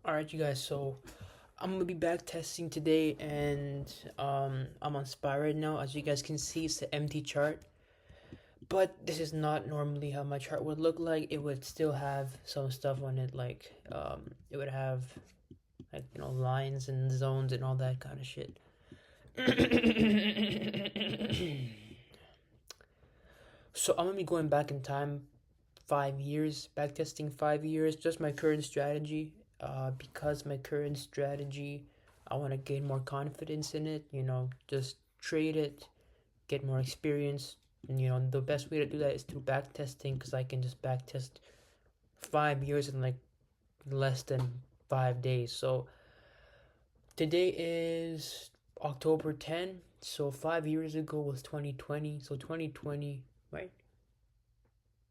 Alright, you guys, so I'm gonna be back testing today, and I'm on SPY right now. As you guys can see, it's an empty chart, but this is not normally how my chart would look like. It would still have some stuff on it, like it would have lines and zones and all that kind of shit. So I'm gonna be going back in time 5 years, backtesting 5 years, just my current strategy. Because my current strategy, I want to gain more confidence in it, just trade it, get more experience. And, the best way to do that is through backtesting because I can just backtest 5 years in like less than 5 days. So today is October 10. So 5 years ago was 2020. So 2020, right?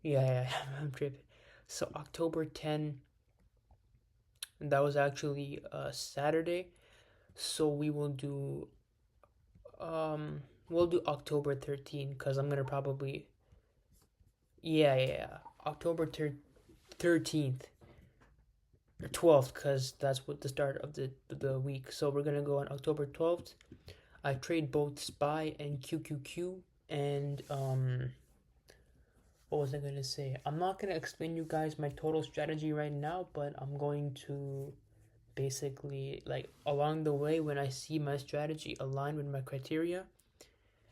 Yeah, I'm tripping. So October 10, that was actually Saturday. So we'll do October 13 because I'm gonna probably yeah. October 13th or 12th because that's what the start of the week. So we're gonna go on October 12th. I trade both SPY and QQQ, and what was I gonna say? I'm not gonna explain you guys my total strategy right now, but I'm going to basically, like, along the way, when I see my strategy align with my criteria,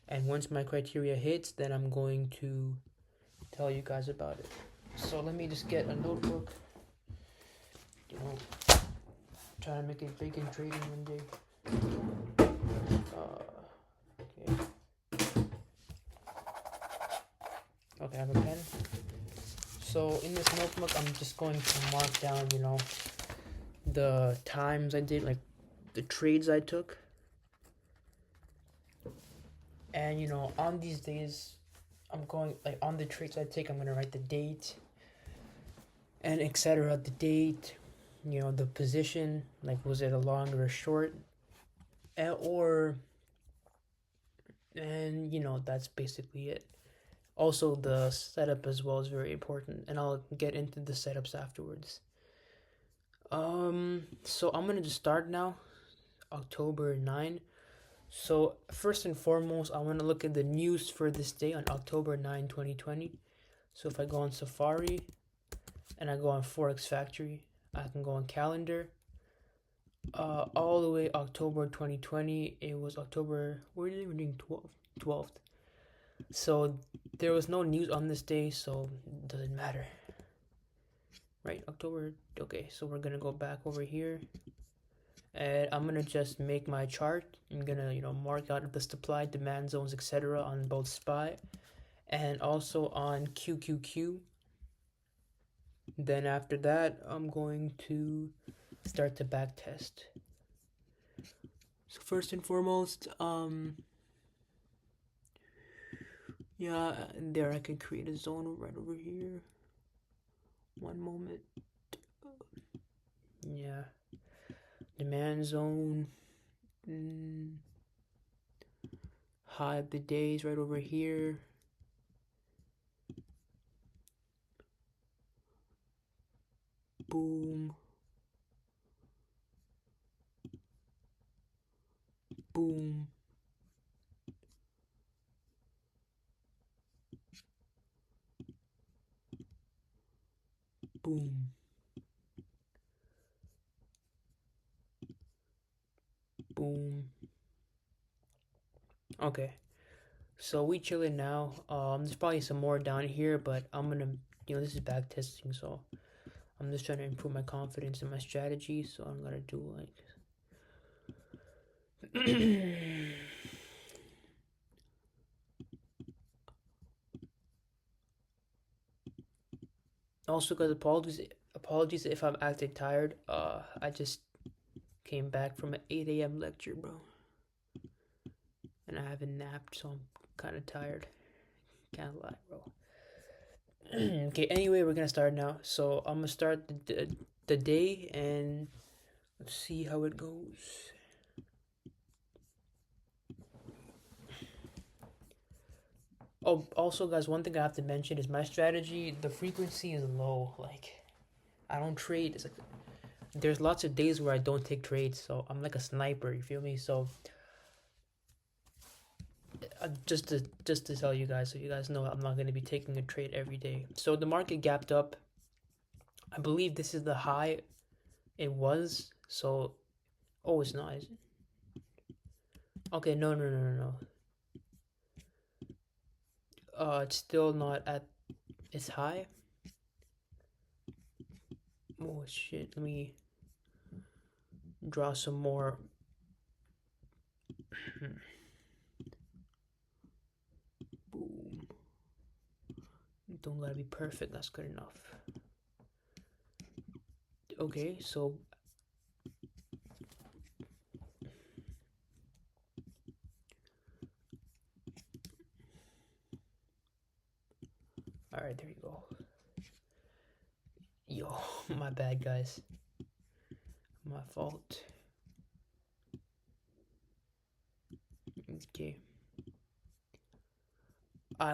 and once my criteria hits, then I'm going to tell you guys about it. So let me just get a notebook, you know, trying to make it big in trading one day. Okay. Okay, I have a pen. So in this notebook, I'm just going to mark down, the times I did, like the trades I took. And, on these days, I'm going, like, on the trades I take, I'm going to write the date and etc. The date, the position, like, was it a long or a short? And that's basically it. Also, the setup as well is very important, and I'll get into the setups afterwards. So I'm gonna just start now, October 9. So first and foremost, I want to look at the news for this day on October 9, 2020. So if I go on Safari and I go on Forex Factory, I can go on calendar. All the way October 2020, it was October, we're doing 12th. So there was no news on this day, so it doesn't matter. Right, October, okay, so we're gonna go back over here. And I'm gonna just make my chart. I'm gonna, mark out the supply, demand zones, etc. on both SPY and also on QQQ. Then after that, I'm going to start to back test. So first and foremost, yeah, there I can create a zone right over here. One moment. Yeah, demand zone. High of the days right over here. Boom. Boom. Boom. Boom. Okay. So we chilling now. There's probably some more down here, but I'm gonna, this is back testing, so I'm just trying to improve my confidence in my strategy. So I'm gonna do like, also, guys, apologies if I'm acting tired. I just came back from an 8 a.m. lecture, bro, and I haven't napped, so I'm kind of tired. Can't lie, bro. Okay, anyway, we're gonna start now. So I'm gonna start the day, and let's see how it goes. Oh, also, guys, one thing I have to mention is my strategy. The frequency is low. Like, I don't trade. It's like there's lots of days where I don't take trades, so I'm like a sniper. You feel me? So just to tell you guys, so you guys know, I'm not going to be taking a trade every day. So the market gapped up. I believe this is the high it was. So, oh, it's not. Is it? Okay, no, no, no, no, no. It's still not at its high. Oh shit! Let me draw some more. Boom. Don't let it be perfect. That's good enough. Okay, so all right, there you go. Yo, my bad, guys. My fault. Okay.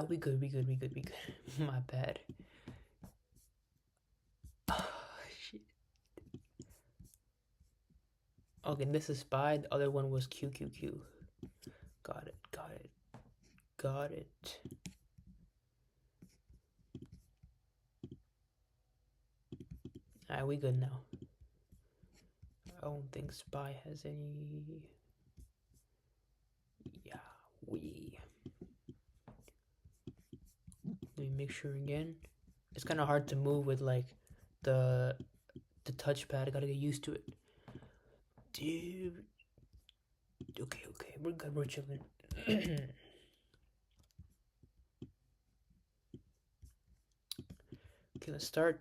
We good, we good, we good, we good. My bad. Oh, shit. Okay, this is spy. The other one was QQQ. Got it, got it, got it. Alright, we good now. I don't think spy has any. Yeah, we. Let me make sure again. It's kind of hard to move with like the touchpad. I gotta get used to it. Dude. Okay, we're good. We're chilling. Okay, let's start.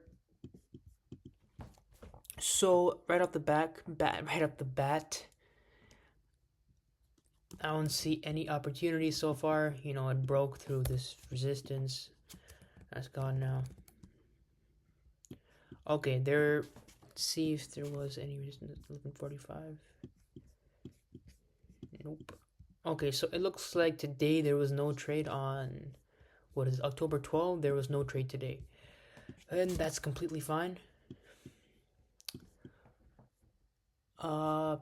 So right off the bat, I don't see any opportunity so far. You know, it broke through this resistance. That's gone now. Okay, there. Let's see if there was any resistance. 1145. Nope. Okay, so it looks like today there was no trade on. What is it, October 12th? There was no trade today, and that's completely fine.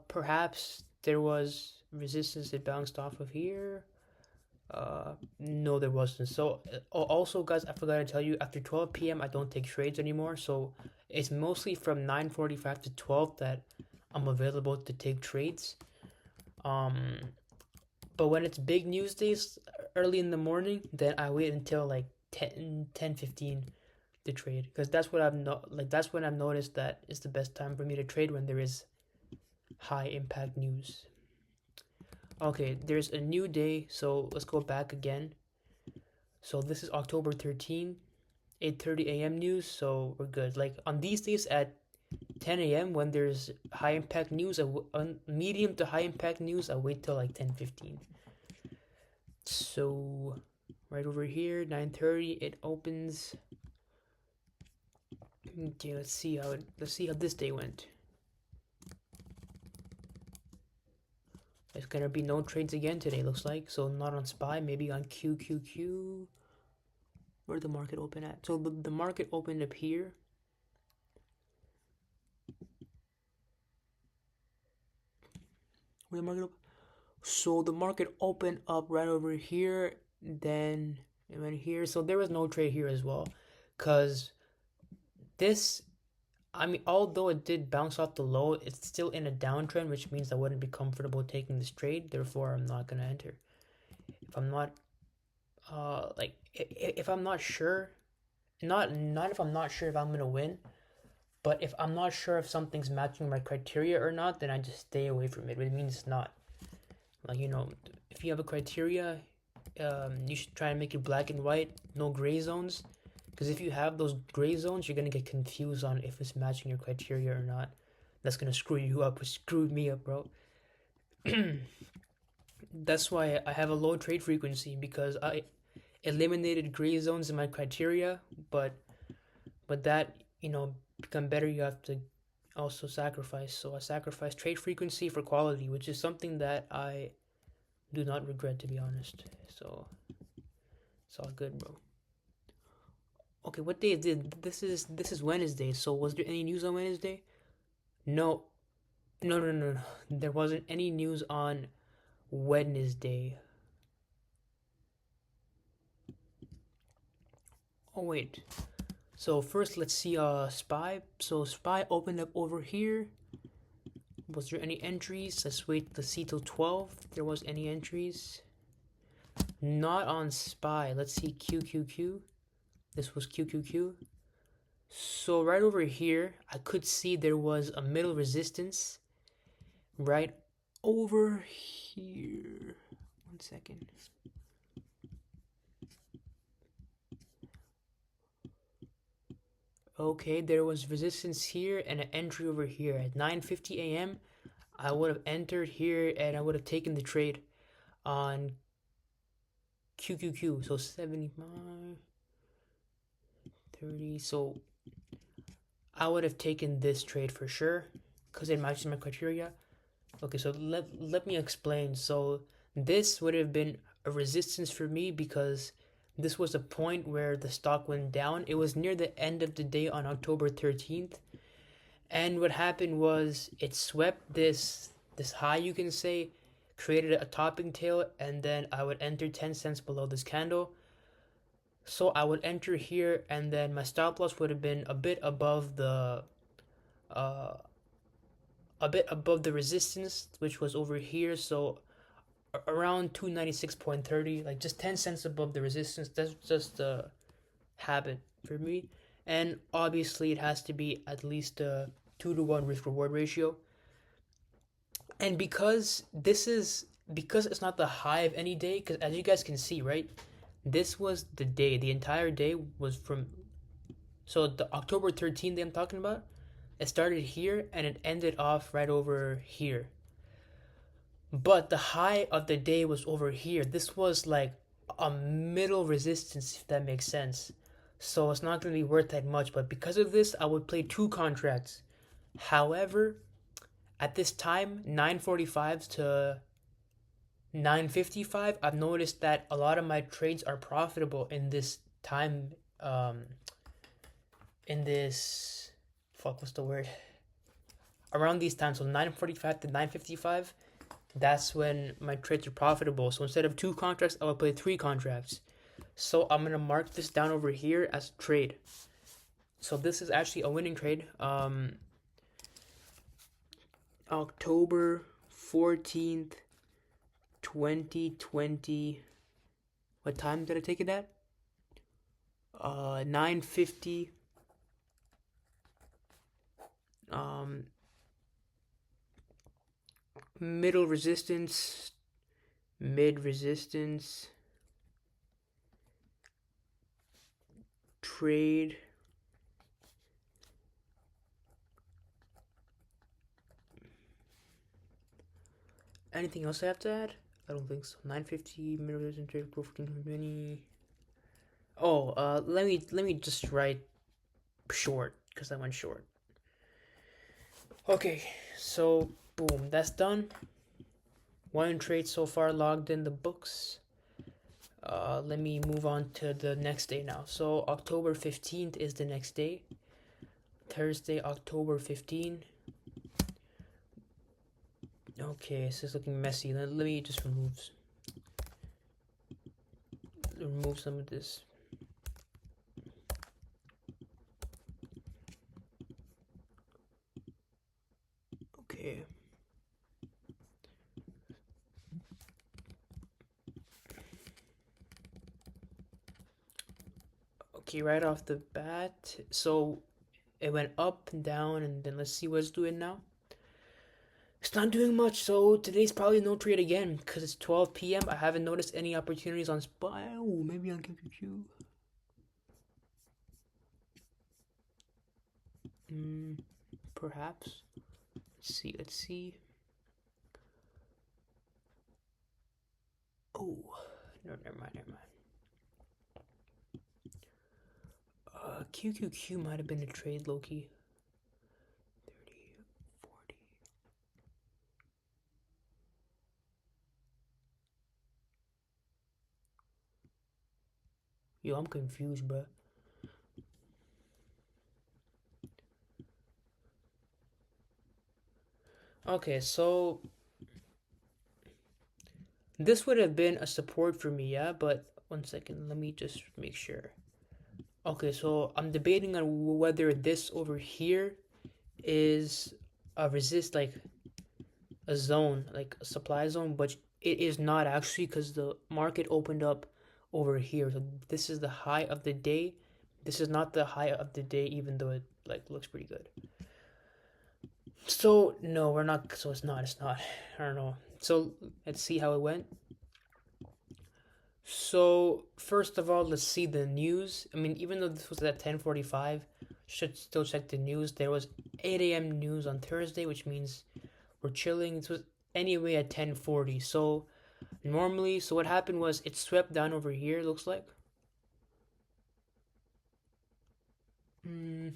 Perhaps there was resistance. It bounced off of here. No, there wasn't. So, also, guys, I forgot to tell you, after 12 p.m., I don't take trades anymore. So, it's mostly from 9:45 to 12 that I'm available to take trades. But when it's big news days, early in the morning, then I wait until like 10:15 to trade, because that's what that's when I've noticed that it's the best time for me to trade, when there is high impact news. Okay, there's a new day, so let's go back again. So this is October 13, 8:30 a.m. news, so we're good. Like on these days at 10 a.m. when there's high impact news, on medium to high impact news, I wait till like 10:15. So right over here, 9:30, it opens. Okay, let's see how this day went. There's gonna be no trades again today, looks like. So not on SPY, maybe on QQQ. Where did the market open at? So the market opened up here. Where the market open? So the market opened up right over here. Then it went here. So there was no trade here as well, cause this. I mean, although it did bounce off the low, it's still in a downtrend, which means I wouldn't be comfortable taking this trade. Therefore, I'm not gonna enter. If I'm not, like, if I'm not sure, not if I'm not sure if I'm gonna win, but if I'm not sure if something's matching my criteria or not, then I just stay away from it. It means it's not. Like, you know, if you have a criteria, you should try and make it black and white, no gray zones. Because if you have those gray zones, you're gonna get confused on if it's matching your criteria or not. That's gonna screw you up, which screwed me up, bro. That's why I have a low trade frequency, because I eliminated gray zones in my criteria, but that, you know, become better, you have to also sacrifice. So I sacrifice trade frequency for quality, which is something that I do not regret, to be honest. So it's all good, bro. Okay, what day is this? This is Wednesday. So was there any news on Wednesday? No, no. There wasn't any news on Wednesday. Oh wait. So first let's see SPY. So SPY opened up over here. Was there any entries? Let's see till 12 if there was any entries. Not on SPY. Let's see QQQ. This was QQQ. So right over here, I could see there was a middle resistance right over here. 1 second. Okay, there was resistance here and an entry over here at 9:50 a.m. I would have entered here and I would have taken the trade on QQQ. So 75, 30. So I would have taken this trade for sure because it matches my criteria. Okay, so let me explain. So this would have been a resistance for me because this was a point where the stock went down. It was near the end of the day on October 13th. And what happened was it swept this high, you can say, created a topping tail, and then I would enter 10 cents below this candle. So I would enter here, and then my stop loss would have been uh, a bit above the resistance, which was over here. So around 296.30, like just 10 cents above the resistance. That's just a habit for me. And obviously, it has to be at least a 2-to-1 risk reward ratio. And because it's not the high of any day, because as you guys can see, right, this was the day. The entire day was from, so the October 13th that I'm talking about, it started here and it ended off right over here. But the high of the day was over here. This was like a middle resistance, if that makes sense. So it's not going to be worth that much. But because of this, I would play two contracts. However, at this time, 9:45 to 9:55, I've noticed that a lot of my trades are profitable in this time. In this, fuck, what's the word? Around these times, so 9:45 to 9:55, that's when my trades are profitable. So instead of two contracts, I will play three contracts. So I'm gonna mark this down over here as trade. So this is actually a winning trade. October 14th, 2020. What time did I take it at? 9:50. Middle resistance, mid resistance, trade. Anything else I have to add? I don't think so. 9:50 middle resistance, trade, growth 1420. Oh, let me just write short because I went short. Okay, so boom, that's done. One trade so far logged in the books. Let me move on to the next day now. So October 15th is the next day. Thursday, October 15th. Okay, this is looking messy. Let me just remove some of this. Okay. Okay, right off the bat. So it went up and down, and then let's see what it's doing now. It's not doing much, so today's probably no trade again because it's 12 p.m. I haven't noticed any opportunities on SPY. Oh, maybe on QQQ. Perhaps. Let's see. Oh, no, never mind. QQQ might have been a trade, Loki. 30, 40. Yo, I'm confused, bro. Okay, so this would have been a support for me, yeah, but one second, let me just make sure. Okay, so I'm debating on whether this over here is a resist, like a zone, like a supply zone, but it is not actually because the market opened up over here. So this is the high of the day. This is not the high of the day, even though it like looks pretty good. So no, we're not. So it's not. It's not. I don't know. So let's see how it went. So first of all, let's see the news. I mean, even though this was at 10:45, should still check the news. There was 8 a.m. news on Thursday, which means we're chilling. This was anyway at 10:40. So normally, so what happened was it swept down over here. Looks like. Mm,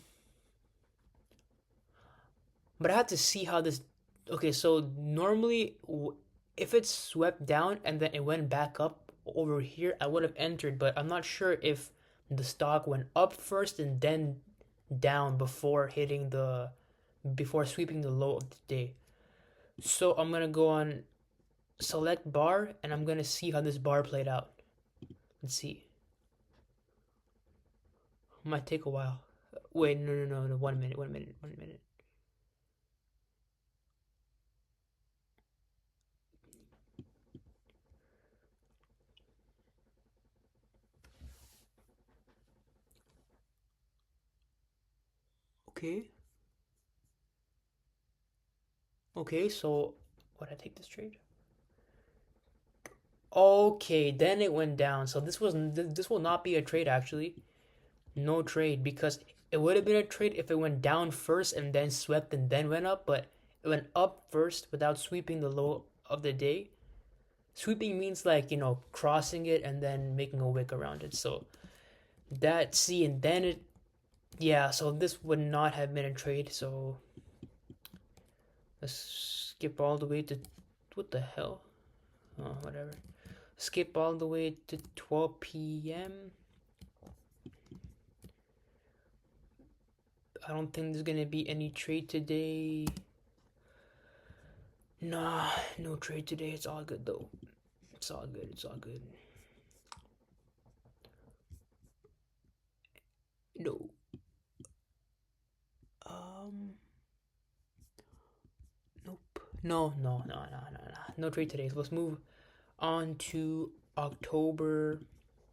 but I had to see how this. Okay, so normally, if it swept down and then it went back up over here, I would have entered. But I'm not sure if the stock went up first and then down before sweeping the low of the day. So I'm gonna go on select bar and I'm gonna see how this bar played out. Let's see. Might take a while. Wait, no, no, no, no. 1 minute, 1 minute, 1 minute. Okay. Okay, so what I take this trade? Okay, then it went down. So this will not be a trade actually. No trade because it would have been a trade if it went down first and then swept and then went up, but it went up first without sweeping the low of the day. Sweeping means like, crossing it and then making a wick around it. So that see and then it yeah, so this would not have been a trade. So let's skip all the way to what the hell? Oh, whatever. Skip all the way to 12 p.m. I don't think there's gonna be any trade today. Nah, no trade today. It's all good though. It's all good. It's all good. No. Um. Nope. No. No. No. No. No. No. No trade today. So let's move on to October.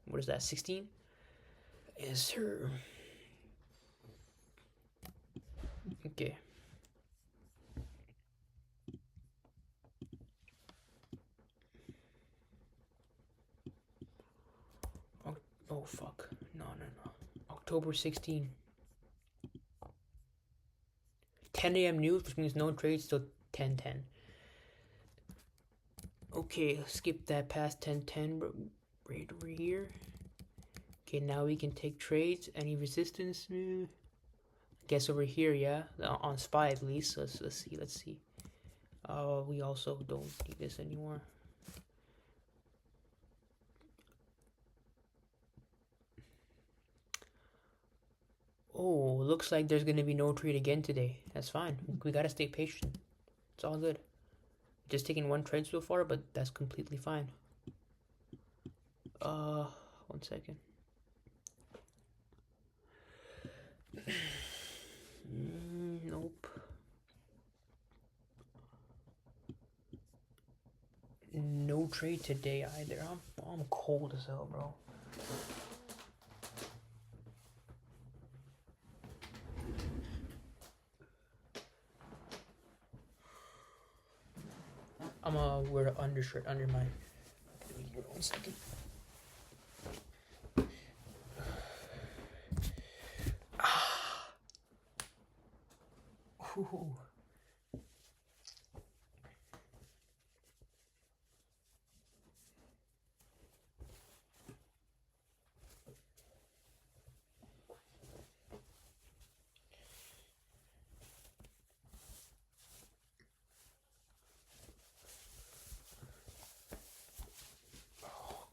What is that? 16. Is her. Okay. Oh, oh fuck. No. No. No. October 16. 10 a.m. news, which means no trades till 10:10. Okay, skip that past 10:10 right over here. Okay, now we can take trades. Any resistance? Guess over here, yeah, on SPY at least. Let's see. Let's see. We also don't need this anymore. Oh, looks like there's gonna be no trade again today. That's fine. We gotta stay patient. It's all good. Just taking one trade so far, but that's completely fine. Uh, 1 second. Nope. No trade today either. I'm cold as hell, bro. I'm gonna wear an undershirt under my. 1 second. Ooh.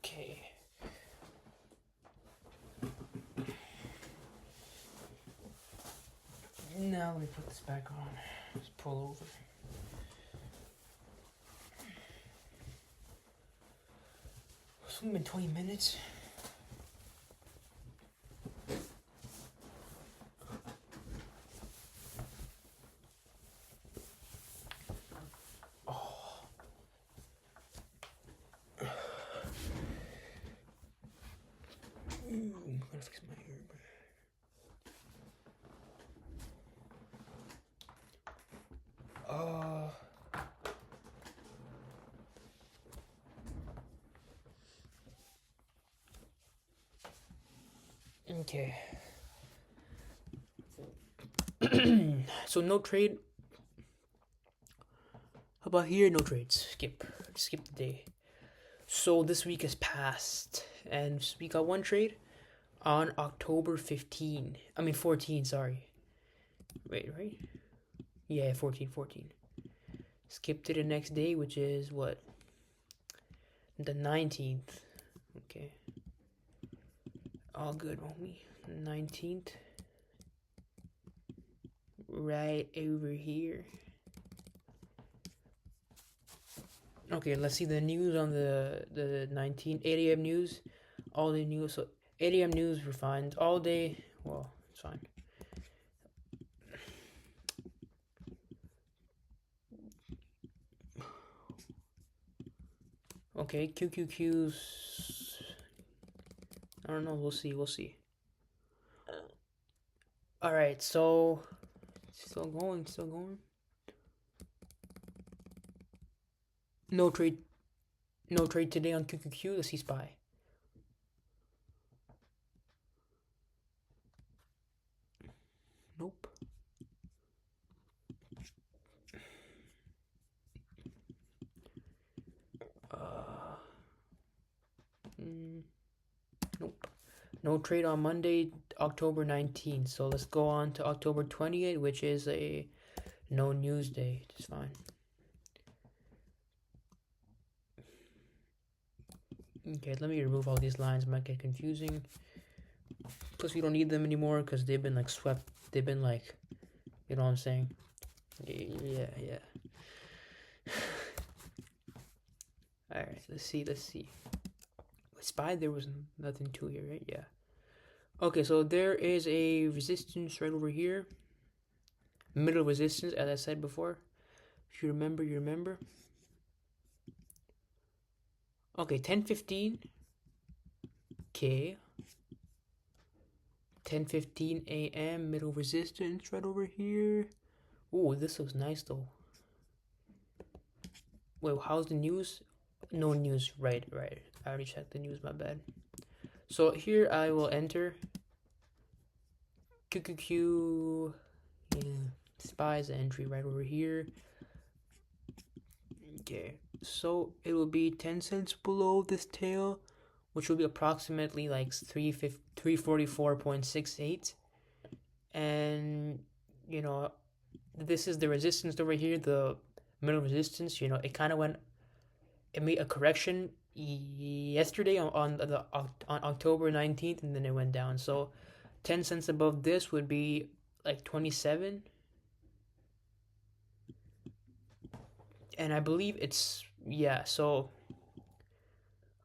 Okay. Now let me put this back on. Just pull over. only been 20 minutes. I'm gonna fix my hair. Okay. So no trade. How about here? No trades. Skip the day. So this week has passed, and we got one trade on October 14. Sorry. Wait, right? Yeah, 14. Skip to the next day, which is what? The 19th. Okay. All good, homie. 19th. Right over here. Okay, let's see the news on the 19th. 8 a.m. news. All the news. So 8 a.m. news were fine. All day. Well, it's fine. Okay, QQQ's. I don't know. We'll see. All right, so still going. No trade today on QQQ. Let's see SPY. Nope. Nope. No trade on Monday, October 19th. So let's go on to October 28th, which is a no news day. It's fine. Okay, let me remove all these lines. It might get confusing. Plus, we don't need them anymore because they've been like swept. They've been like, you know what I'm saying? Yeah. Alright, let's see. With SPY, there was nothing to here, right? Yeah. Okay, so there is a resistance right over here. Middle resistance, as I said before. If you remember, you remember. Okay, 10:15. Okay. 10:15 a.m. Middle resistance right over here. Oh, this looks nice though. Wait, how's the news? No news. Right. I already checked the news. My bad. So here I will enter QQQ. Yeah, SPY's entry right over here. Okay, so it will be 10 cents below this tail, which will be approximately like 344.68. And you know, this is the resistance over here, the middle resistance. You know, it kind of made a correction yesterday on October 19th, and then it went down. So 10 cents above this would be like 27. And I believe it's, yeah, so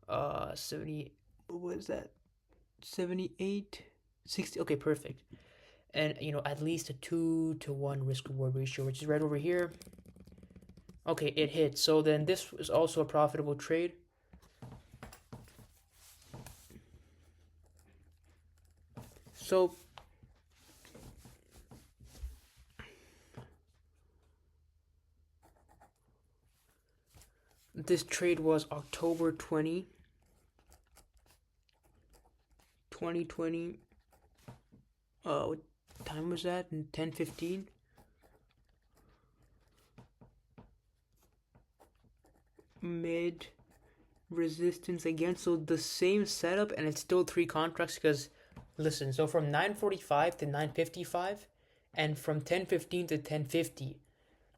70, what is that? 78, 60. Okay, perfect. And you know, at least a 2-to-1 risk reward ratio, which is right over here. Okay, it hit. So then this was also a profitable trade. So this trade was October 20, 2020. What time was that? 10:15. Mid resistance again. So the same setup, and it's still 3 contracts because listen, so from 9:45 to 9:55 and from 10:15 to 10:50,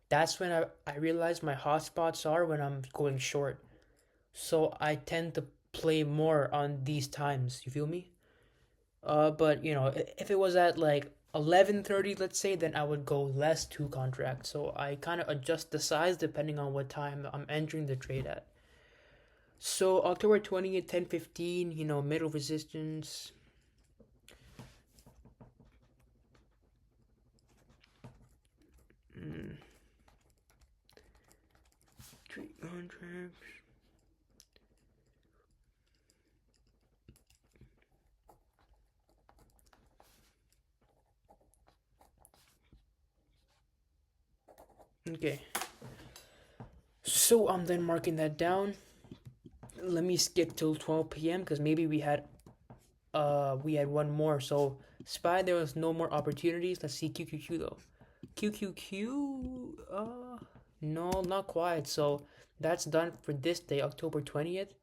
that's when I realize my hotspots are when I'm going short. So I tend to play more on these times, you feel me? But you know, if it was at like 11:30, let's say, then I would go less 2 contracts. So I kind of adjust the size depending on what time I'm entering the trade at. So October 20th, 10:15, you know, middle resistance. Trade contracts. Okay. So I'm then marking that down. Let me skip till 12 p.m. because maybe we had one more. So SPY, there was no more opportunities. Let's see QQQ though. QQQ, no, not quite. So that's done for this day, October 20th.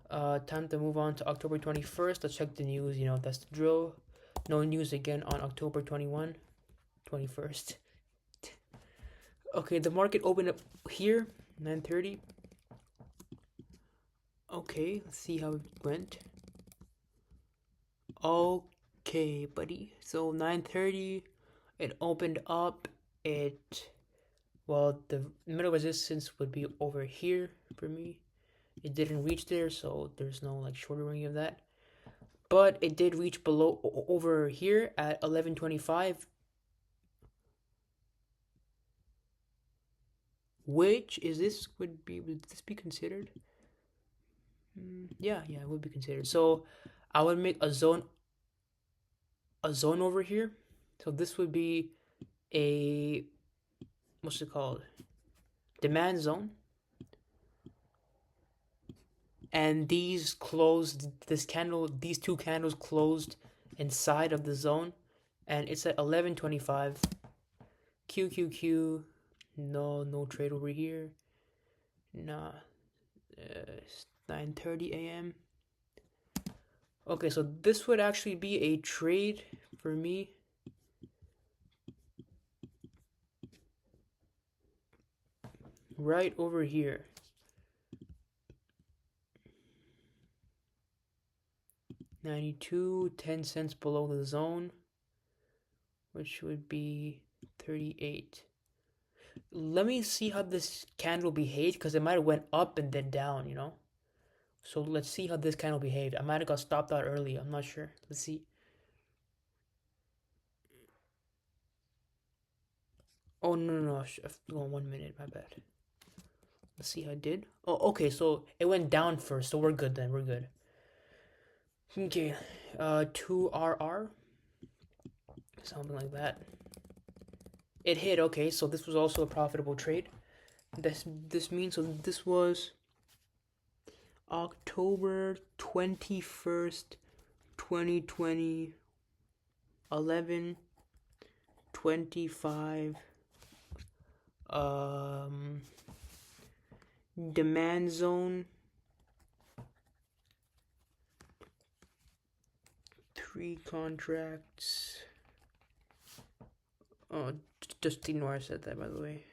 Time to move on to October 21st. Let's check the news. You know, that's the drill. No news again on October 21st. Okay, the market opened up here, 9:30. Okay, let's see how it went. Okay, buddy. So 9:30, it opened up. The middle resistance would be over here for me. It didn't reach there, so there's no like shortering of that. But it did reach below over here at 11:25, which is this would this be considered? Yeah, it would be considered. So I would make a zone over here. So this would be a, what's it called? Demand zone. And these two candles closed inside of the zone, and it's at 11:25. QQQ, no trade over here. Nah, it's 9:30 a.m. Okay, so this would actually be a trade for me. Right over here. $92, 10 cents below the zone, which would be 38. Let me see how this candle behaved, because it might have went up and then down, you know? So let's see how this candle behaved. I might have got stopped out early. I'm not sure. Let's see. Oh, no. I've gone 1 minute. My bad. Let's see how it did. Oh, okay. So it went down first. So we're good then. We're good. Okay. 2RR. Something like that. It hit. Okay. So this was also a profitable trade. This means, so this was October 21st, 2020, 11:25. Demand zone. 3 contracts. Oh, just ignore I said that, by the way.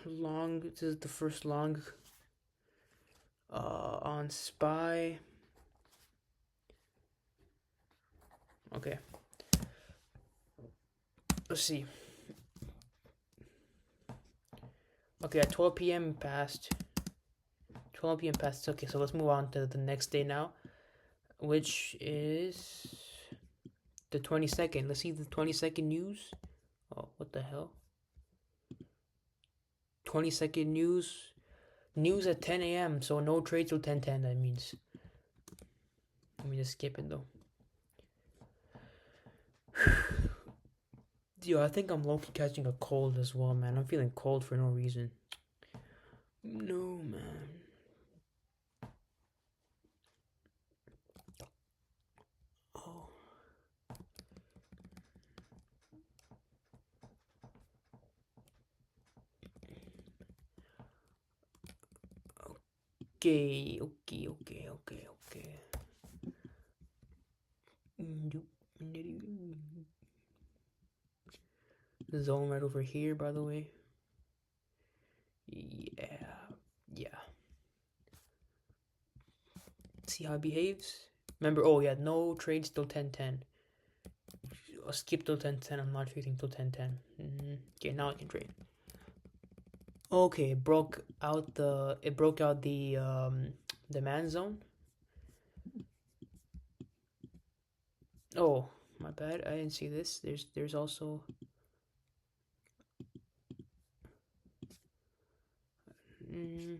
Long. This is the first long. On SPY. Okay. Let's see. Okay, at 12 p.m. passed. 12 p.m. passed. Okay, so let's move on to the next day now, which is the 22nd. Let's see the 22nd news. Oh, what the hell? 22nd news. News at 10 a.m. So no trade till 10:10. That means. Let me just skip it though. Yo, I think I'm low-key catching a cold as well, man. I'm feeling cold for no reason. No, man. Oh. Okay. The zone right over here, by the way. Yeah. See how it behaves. Remember, oh yeah, no trades till 10:10. I'll skip till 10:10. I'm not trading till 10:10. Okay, now I can trade. Okay, it broke out the demand zone. Oh, my bad. I didn't see this. There's also mm,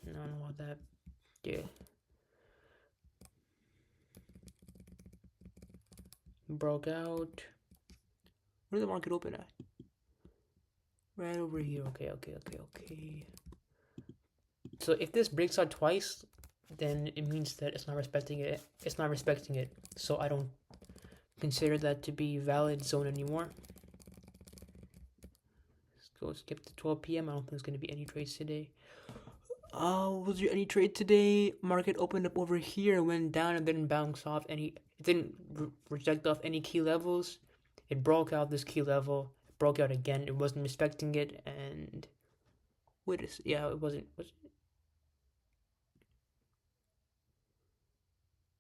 I don't know what that. Yeah, broke out. Where's the market open at? Right over here. Okay. So if this breaks out twice, then it means that it's not respecting it. It's not respecting it. So I don't consider that to be valid zone anymore. Let's go skip to 12 p.m. I don't think there's going to be any trades today. Was there any trade today? Market opened up over here, went down, and didn't bounce off any. It didn't reject off any key levels. It broke out this key level, broke out again. It wasn't respecting it, and yeah, it wasn't.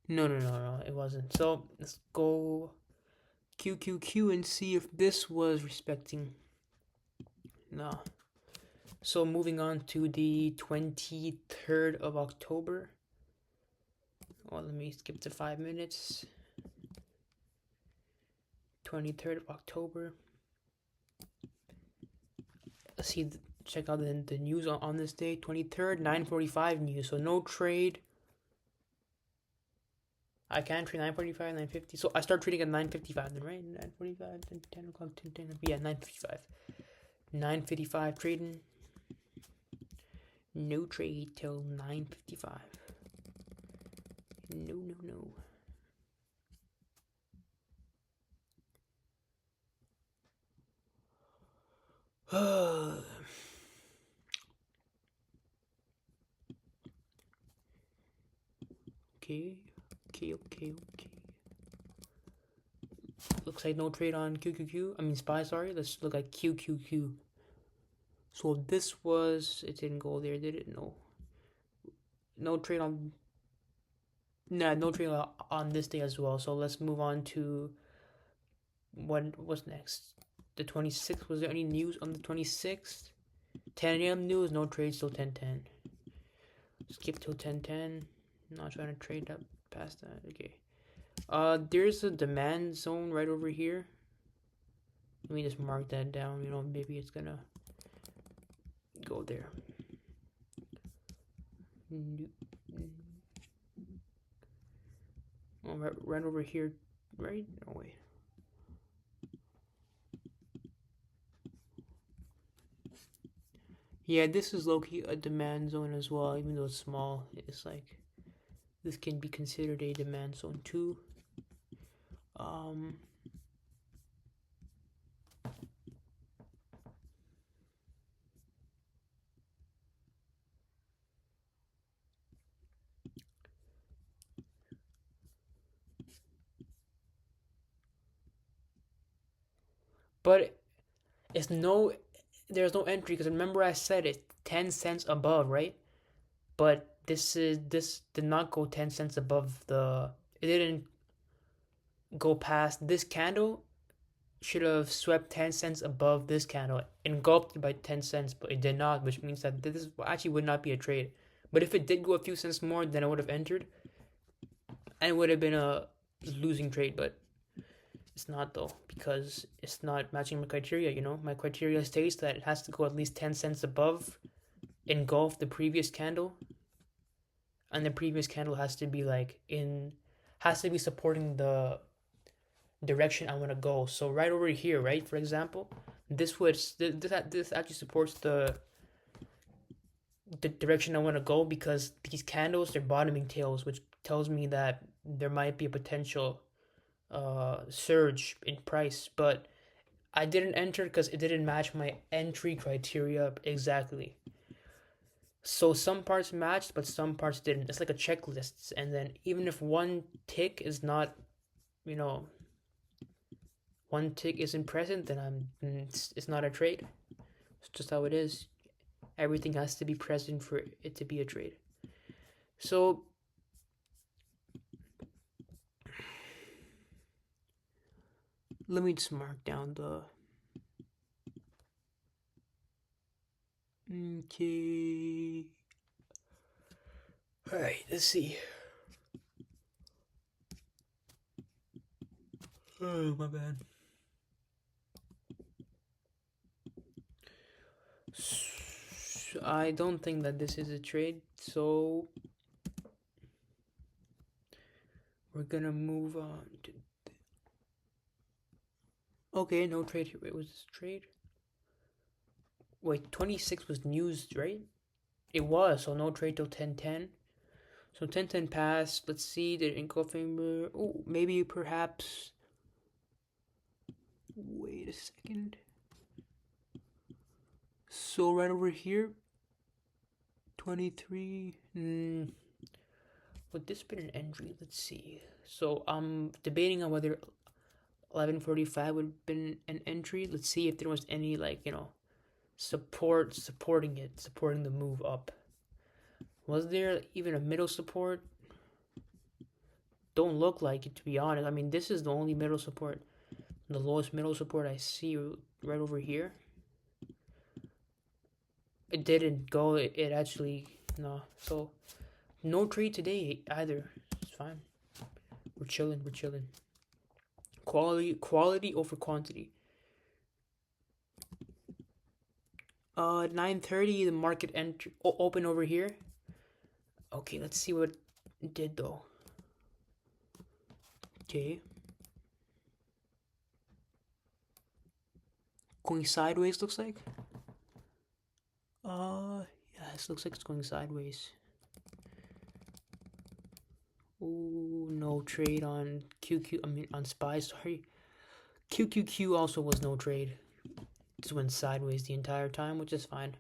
No, it wasn't. So let's go QQQ and see if this was respecting. No. So moving on to the 23rd of October. Well, let me skip to 5 minutes. 23rd of October. Let's see, check out the news on this day. 23rd, 9:45 news. So no trade. I can trade 9:45, 9:50. So I start trading at 9:55 then, right? 9:45, 10 o'clock, 10. Yeah, 9:55. 9:55 trading. No trade till 9:55. No. Okay. Looks like no trade on QQQ. I mean SPY, sorry. Let's look at QQQ. So this was, it didn't go there, did it? No. No trade on, nah, no trade on this day as well. So let's move on to what's next? The 26th, was there any news on the 26th? 10 a.m. news, no trades till 10:10. Skip till 10:10. Not trying to trade up past that. Okay. There's a demand zone right over here. Let me just mark that down. Maybe it's gonna go there. Oh, right over here, right? Oh wait. Yeah, this is low-key a demand zone as well, even though it's small. It's like this can be considered a demand zone too. But there's no entry because remember I said it 10 cents above, right? But this did not go 10 cents above it didn't go past this candle. Should have swept 10 cents above this candle, engulfed by 10 cents, but it did not, which means that this actually would not be a trade. But if it did go a few cents more, then I would have entered, and it would have been a losing trade, but it's not though, because it's not matching my criteria. My criteria states that it has to go at least 10 cents above, engulf the previous candle, and the previous candle has to be supporting the direction I want to go. So right over here, right, for example, this actually supports the direction I want to go, because these candles, they're bottoming tails, which tells me that there might be a potential surge in price. But I didn't enter because it didn't match my entry criteria exactly. So some parts matched, but some parts didn't. It's like a checklist, and then even if one tick is not, one tick isn't present, then it's not a trade. It's just how it is. Everything has to be present for it to be a trade. So let me just mark down the. Okay. Alright, let's see. Oh, my bad. I don't think that this is a trade, so we're gonna move on to. Okay, no trade here. Wait, was this a trade? Wait, 26 was news, right? It was, so no trade till 10:10. So 10:10 passed. Let's see, did it go favor? Oh, maybe perhaps. Wait a second. So right over here, 23. Would this be an entry? Let's see. So I'm debating on whether 11:45 would have been an entry. Let's see if there was any supporting the move up. Was there even a middle support? Don't look like it, to be honest. I mean, this is the only middle support, the lowest middle support I see right over here. It didn't go. It actually no. So no trade today either. It's fine. We're chilling. Quality over quantity. 9:30 the market open over here. Okay, let's see what it did though. Okay. Going sideways, looks like. Yeah, this looks like it's going sideways. Oh, no trade on on SPY, sorry. QQQ also was no trade. Just went sideways the entire time, which is fine.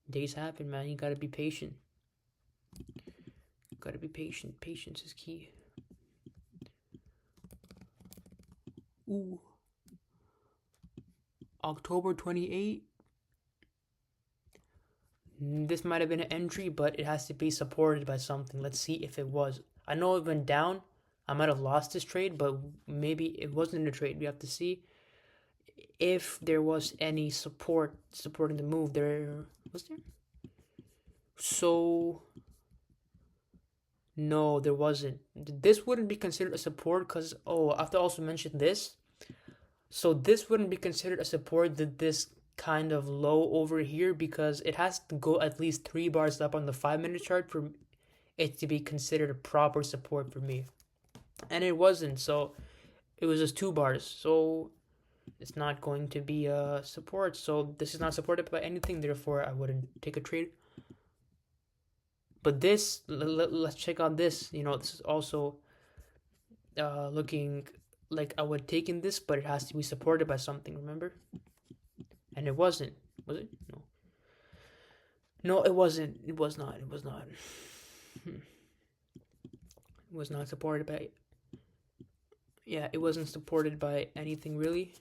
Days happen, man. You gotta be patient. Patience is key. Ooh. October 28th. This might have been an entry, but it has to be supported by something. Let's see if it was. I know it went down. I might have lost this trade, but maybe it wasn't a trade. We have to see if there was any supporting the move. There was there. So no, there wasn't. This wouldn't be considered a support because I have to also mention this. So this wouldn't be considered a support. This kind of low over here because it has to go at least 3 bars up on the 5-minute chart for it to be considered a proper support for me. And it wasn't, so it was just 2 bars. So it's not going to be a support. So this is not supported by anything, therefore I wouldn't take a trade. But this, let's check out this. This is also looking like I would take in this, but it has to be supported by something, remember? And it wasn't. Was it? No. No, it wasn't. It was not. It was not. It was not supported by. Yeah, it wasn't supported by anything really.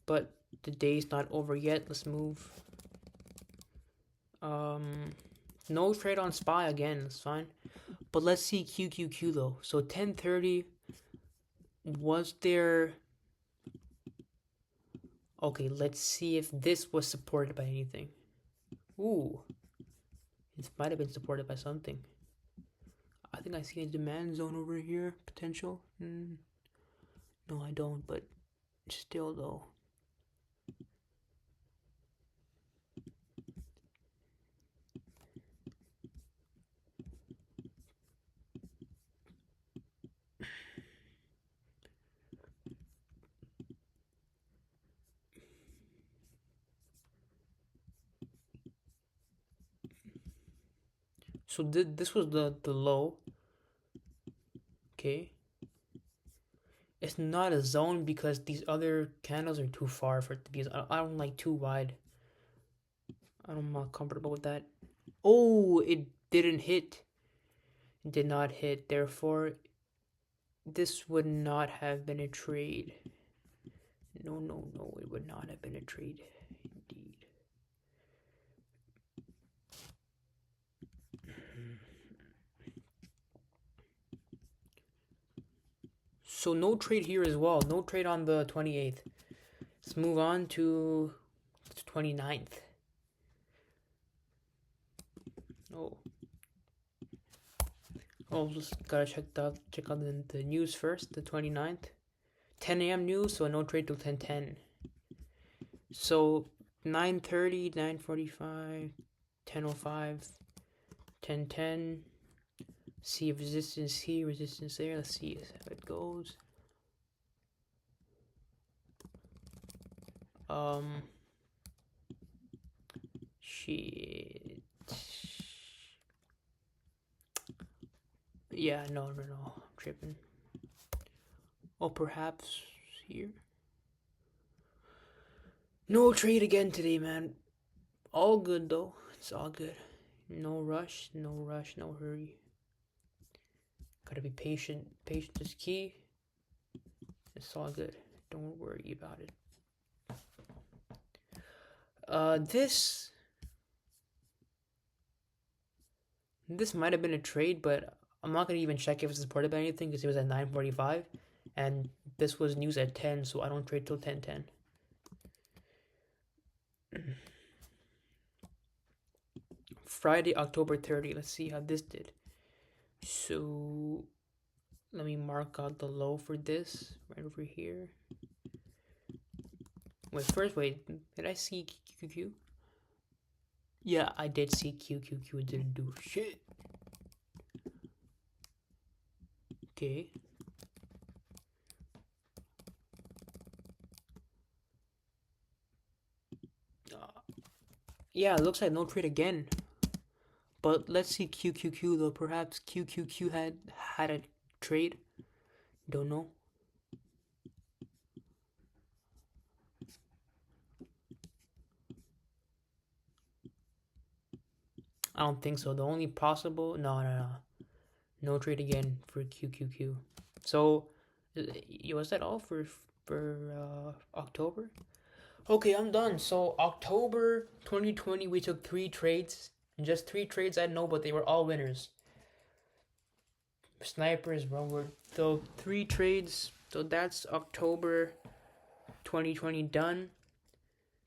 But the day's not over yet. Let's move. No trade on SPY again. That's fine. But let's see QQQ though. So 10:30. Was there? Okay, let's see if this was supported by anything. Ooh, it might have been supported by something. I think I see a demand zone over here, potential. No, I don't, but still though. So this was the low. Okay. It's not a zone because these other candles are too far for it to be. I don't like too wide. I'm not comfortable with that. Oh, it didn't hit. It did not hit. Therefore, this would not have been a trade. No, it would not have been a trade. Indeed. So no trade here as well. No trade on the 28th. Let's move on to the 29th. Just gotta check out the news first. The 29th. 10 a.m. news, so no trade till 10:10. So 9:30, 9:45, 10:05, 10:10. See resistance here, resistance there. Let's see how it goes. Shit. Yeah, no, I'm tripping. Or perhaps here. No trade again today, man. All good though. It's all good. No rush, no hurry. Gotta be patient. Patience is key. It's all good. Don't worry about it. This might have been a trade, but I'm not gonna even check if it's supported by anything because it was at 9:45, and this was news at 10, so I don't trade till 10:10. Friday, October 30. Let's see how this did. So let me mark out the low for this right over here. Wait, did I see QQQ? Yeah, I did see QQQ. It didn't do shit. Okay. Yeah, it looks like no trade again. But let's see QQQ though. Perhaps QQQ had a trade. Don't know. I don't think so. The only possible no trade again for QQQ. So was that all for October? Okay, I'm done. So October 2020, we took 3 trades. Just 3 trades I know, but they were all winners. Sniper is wrong word. So 3 trades. So that's October 2020 done.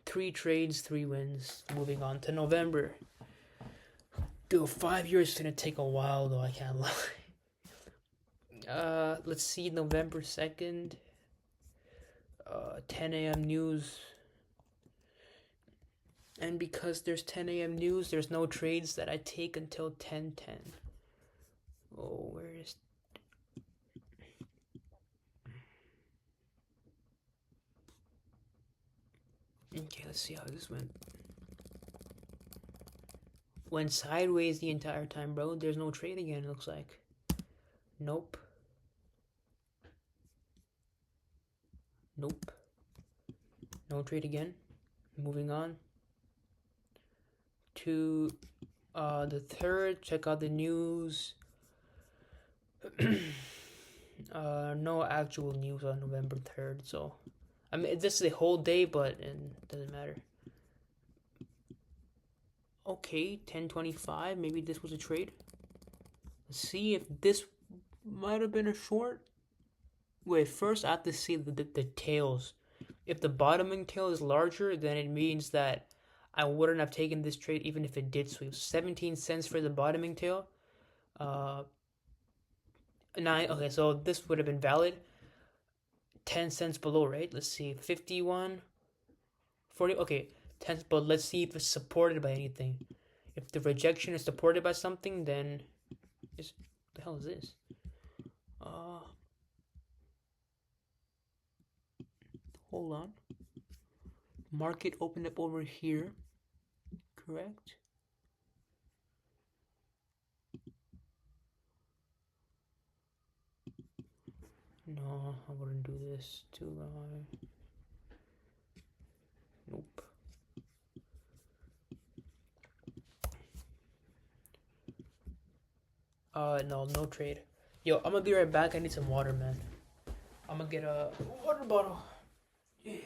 3 trades, 3 wins. Moving on to November. Dude, 5 years is gonna take a while though, I can't lie. Let's see, November 2nd. 10 a.m. news. And because there's 10 a.m. news, there's no trades that I take until 10:10. Oh, where is... Okay, let's see how this went. Went sideways the entire time, bro. There's no trade again, it looks like. Nope. No trade again. Moving on to the 3rd. Check out the news. No actual news on November 3rd, so I mean this is a whole day, but it doesn't matter. Okay, 10:25. Maybe this was a trade. Let's see if this might have been a short. Wait, first I have to see the tails. If the bottoming tail is larger, then it means that I wouldn't have taken this trade even if it did sweep. 17 cents for the bottoming tail. 9. Okay, so this would have been valid. 10 cents below, right? Let's see. 51. 40. Okay, 10. But let's see if it's supported by anything. If the rejection is supported by something, then what the hell is this? Hold on. Market opened up over here. Correct? No, I wouldn't do this. Too long. Nope. No trade. Yo, I'm gonna be right back. I need some water, man. I'm gonna get a water bottle. Yeah.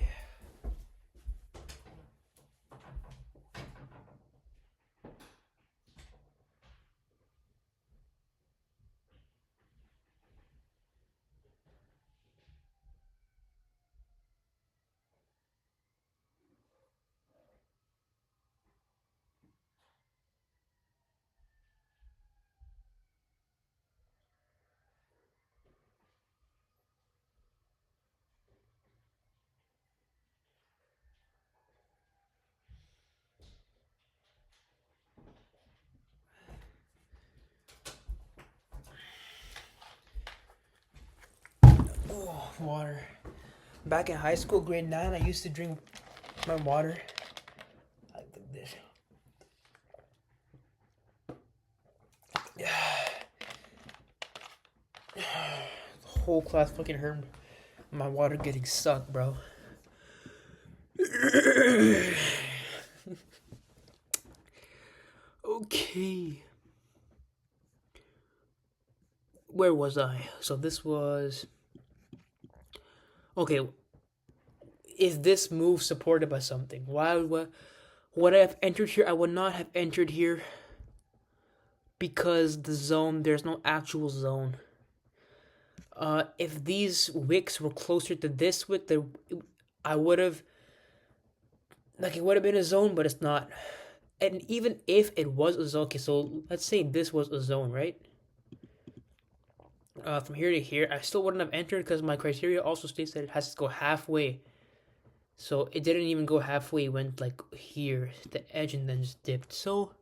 Water. Back in high school, grade 9, I used to drink my water like this. The whole class fucking heard my water getting sucked, bro. Okay. Where was I? So this was... Okay. Is this move supported by something? Why would I have entered here? I would not have entered here because the zone, there's no actual zone. If these wicks were closer to this wick, I would have... Like, it would have been a zone, but it's not. And even if it was a zone, okay, so let's say this was a zone, right? From here to here, I still wouldn't have entered because my criteria also states that it has to go halfway. So it didn't even go halfway, it went like here, the edge, and then just dipped. So,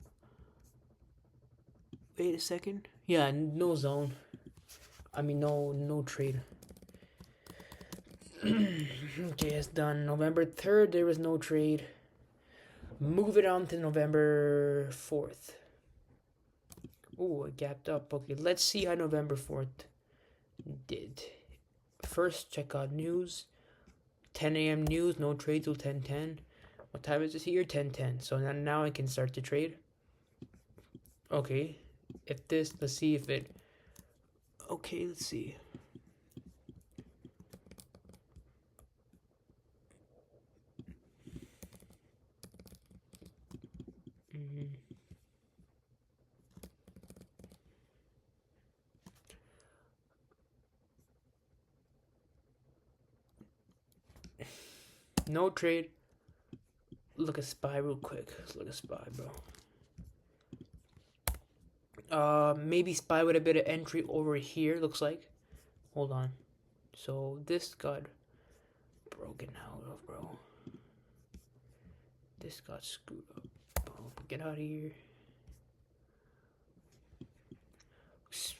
wait a second. Yeah, no zone. I mean, no trade. Okay, it's done. November 3rd, there was no trade. Move it on to November 4th. Oh, it gapped up. Okay, let's see how November 4th did. First, check out news. 10 a.m. news, no trade till 10:10. What time is it here? 10:10. So now I can start to trade. Okay, let's see if it... Okay, let's see. No trade. Look at SPY real quick. Let's look at SPY, bro. Maybe SPY would have been an entry over here, looks like. Hold on. So this got broken out of, bro. This got screwed up. Bro, get out of here.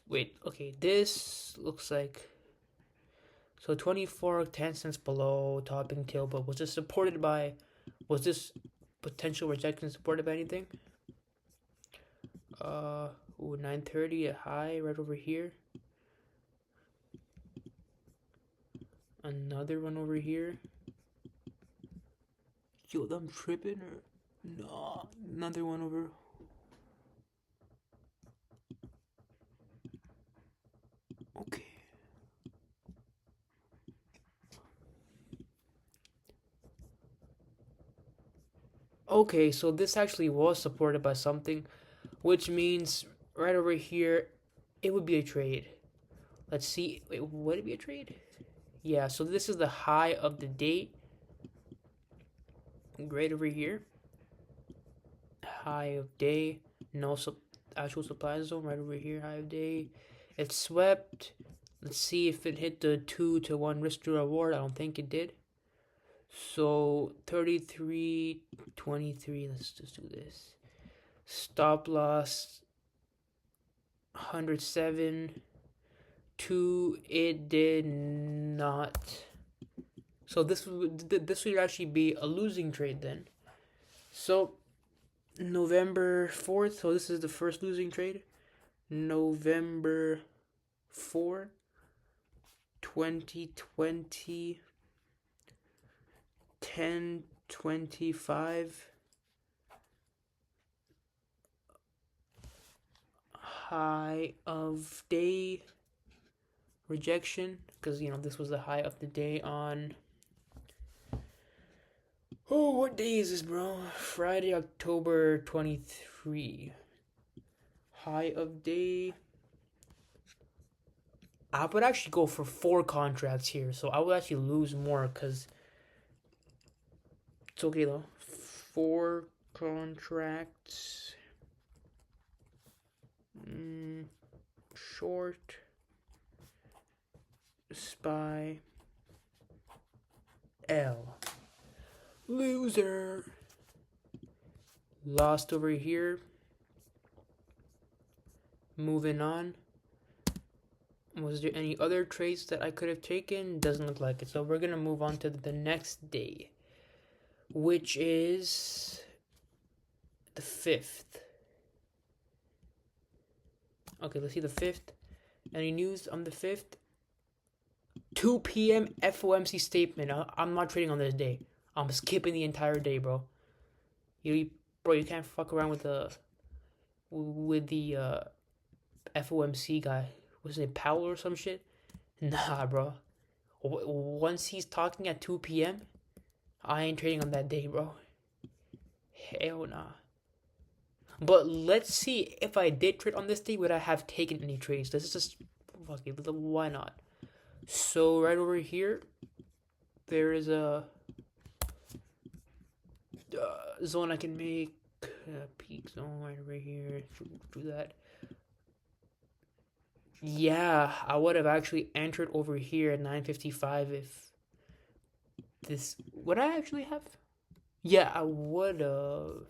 Wait, okay, this looks like... So 24, 10 cents below, topping tail, but was this supported by... Was this potential rejection supported by anything? 930, a high right over here. Another one over here. Yo, I'm tripping or... No, another one over... Okay. Okay, so this actually was supported by something, which means right over here, it would be a trade. Let's see. Wait, would it be a trade? Yeah, so this is the high of the day. Right over here. High of day. No actual supply zone right over here. High of day. It swept. Let's see if it hit the 2-to-1 risk to reward. I don't think it did. So 33.23. Let's just do this. Stop loss 107. 2. It did not. So this would actually be a losing trade then. So November 4th. So this is the first losing trade. November 4, 2020. 10:25. High of day rejection, because this was the high of the day on... Oh, what day is this, bro? Friday, October 23. High of day... I would actually go for 4 contracts here, so I would actually lose more, because... It's okay, though. 4 contracts... Short... SPY... L. Loser. Lost over here. Moving on. Was there any other trades that I could have taken? Doesn't look like it. So we're gonna move on to the next day, which is the 5th. Okay, let's see the 5th. Any news on the 5th? 2 p.m. FOMC statement. I'm not trading on this day. I'm skipping the entire day, bro. You can't fuck around with the FOMC guy. Was it Powell or some shit? Nah, bro. Once he's talking at 2 p.m., I ain't trading on that day, bro. Hell nah. But let's see if I did trade on this day, would I have taken any trades? This is just fuck it. Why not? So right over here, there is a zone I can make. Peak zone right over here. Do that. Yeah, I would have actually entered over here at 9:55 if this. Would I actually have? Yeah, I would have.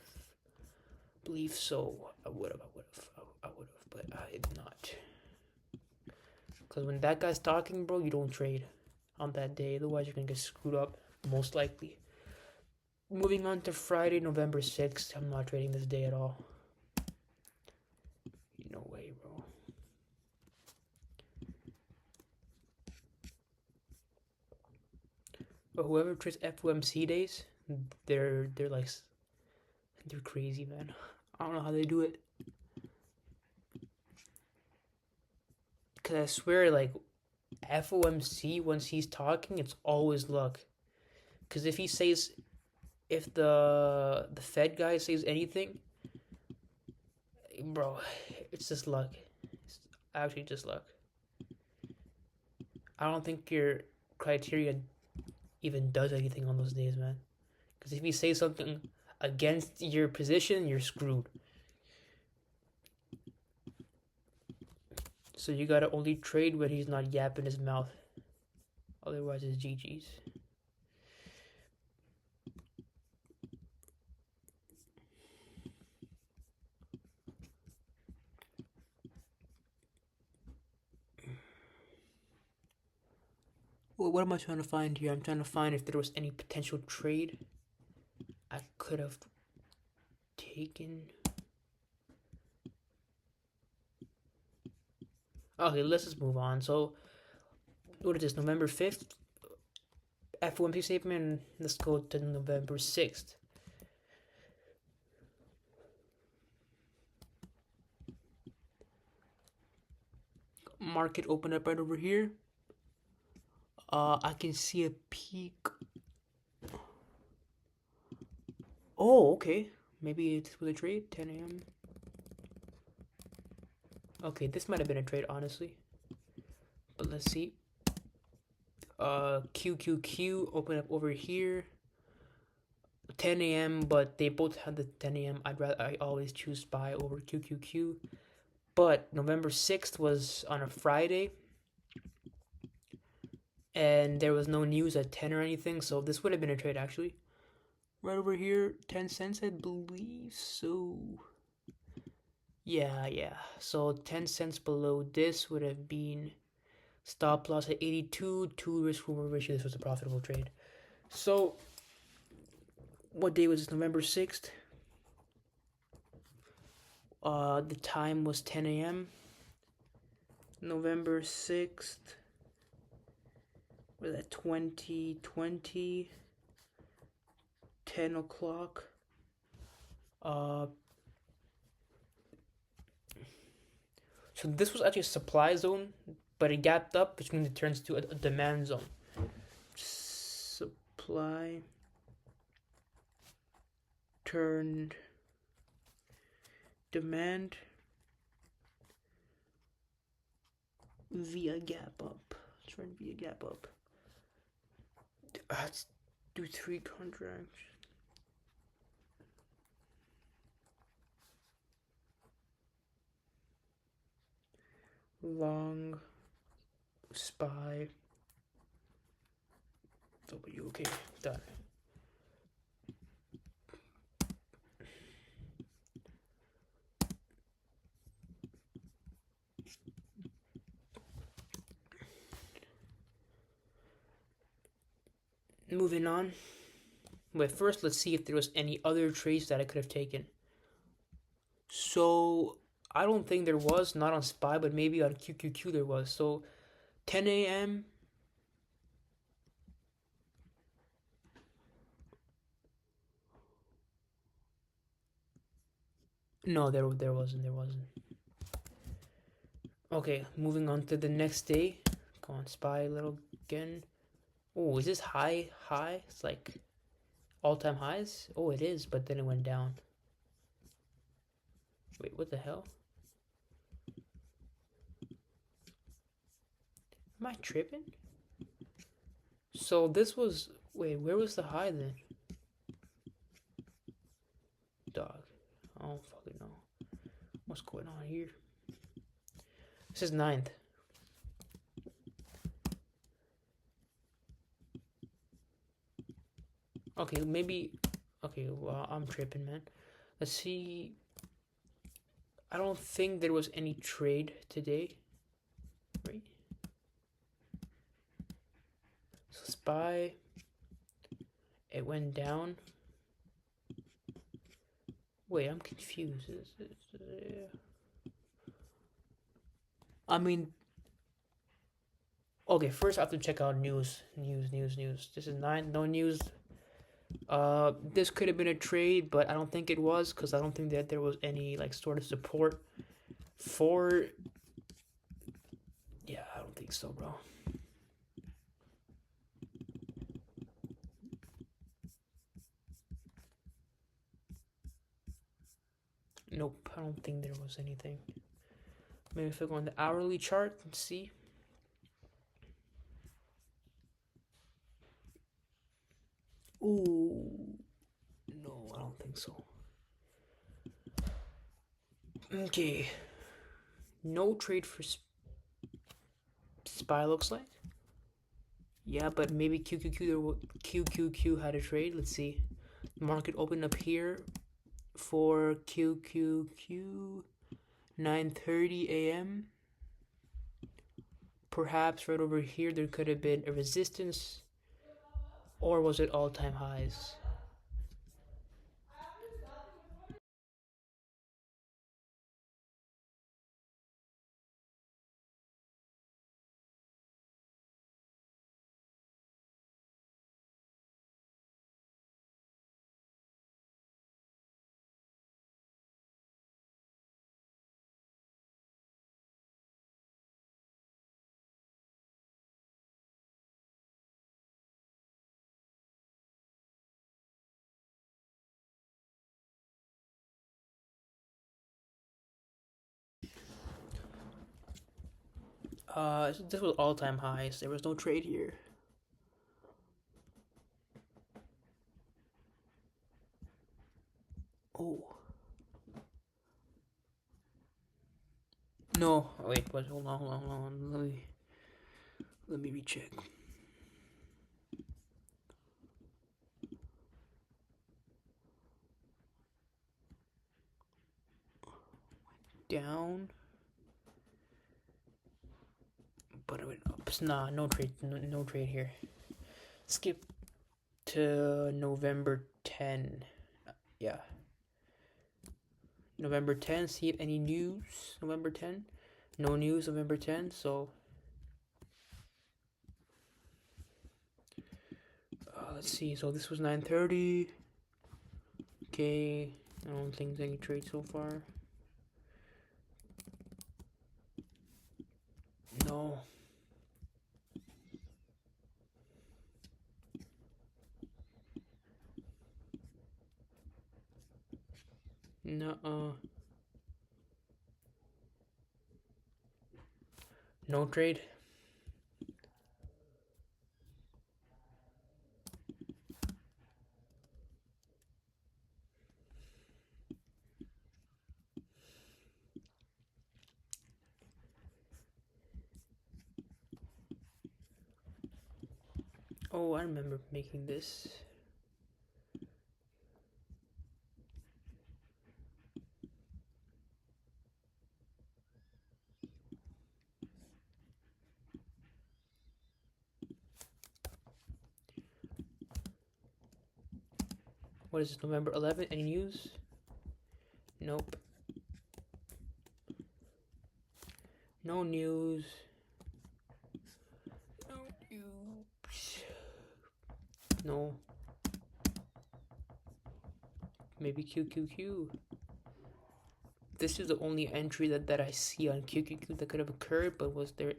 Believe so. I would have, but I did not. Because when that guy's talking, bro, you don't trade on that day. Otherwise, you're going to get screwed up, most likely. Moving on to Friday, November 6th. I'm not trading this day at all. No way, bro. But whoever trades FOMC days, they're crazy, man. I don't know how they do it. Because I swear, like, FOMC, once he's talking, it's always luck. Because if the Fed guy says anything, bro, it's just luck. It's actually just luck. I don't think your criteria even does anything on those days, man. Because if you say something against your position, you're screwed. So you gotta only trade when he's not yapping his mouth. Otherwise, it's GG's. Well, what am I trying to find here? I'm trying to find if there was any potential trade I could have taken. Okay, let's just move on. So, what is this? November 5th? FOMC statement. Let's go to November 6th. Market opened up right over here. I can see a peak. Oh, okay. Maybe it was a trade. 10 a.m. Okay, this might have been a trade, honestly. But let's see. QQQ open up over here. 10 a.m. But they both had the 10 a.m. I always choose buy over QQQ. But November 6th was on a Friday. And there was no news at 10 or anything, so this would have been a trade actually. Right over here, 10 cents, I believe so. Yeah. So 10 cents below this would have been stop loss at 82, 2 risk reward ratio. This was a profitable trade. So, what day was this? November 6th. The time was 10 a.m. November 6th. Was that 2020? 10 o'clock. So this was actually a supply zone, but it gapped up, which means it turns to a demand zone. Supply turned demand via gap up. Turn via gap up. Let's do 3 contracts. Long SPY W. Okay, done. Moving on. But first, let's see if there was any other trades that I could have taken. So I don't think there was, not on SPY, but maybe on QQQ there was. So 10 a.m. No, there wasn't. There wasn't. Okay, moving on to the next day. Go on SPY a little again. Oh, is this high? High? It's like all-time highs? Oh, it is, but then it went down. Wait, what the hell? Am I tripping? So this was... Wait, where was the high then? Dog. I don't fucking know. What's going on here? This is 9th. Okay, maybe... Okay, well, I'm tripping, man. Let's see... I don't think there was any trade today. Right? So SPY... It went down. Wait, I'm confused. I mean... Okay, first I have to check out news. This is 9, no news. This could have been a trade, but I don't think it was, because I don't think that there was any like sort of support for... Yeah, I don't think so, bro. Nope, I don't think there was anything. Maybe if I go on the hourly chart and see. Ooh, no, I don't think so. Okay, no trade for SPY looks like. Yeah, but maybe QQQ had a trade. Let's see. Market opened up here for QQQ 9:30 a.m. Perhaps right over here there could have been a resistance, or was it all-time highs? This was all-time highs. There was no trade here. Oh. No, wait, but hold on. Let me recheck. Down. But it went up. Nah, no trade, no trade here. Skip to November 10. Yeah. November 10, see if any news. November 10. No news November 10, so let's see. So this was 9:30. Okay, I don't think there's any trade so far. No. No. No trade. Oh, I remember making this. What is this, November 11th? Any news? Nope. No news. No news. No. Maybe QQQ. This is the only entry that I see on QQQ that could have occurred, but was there...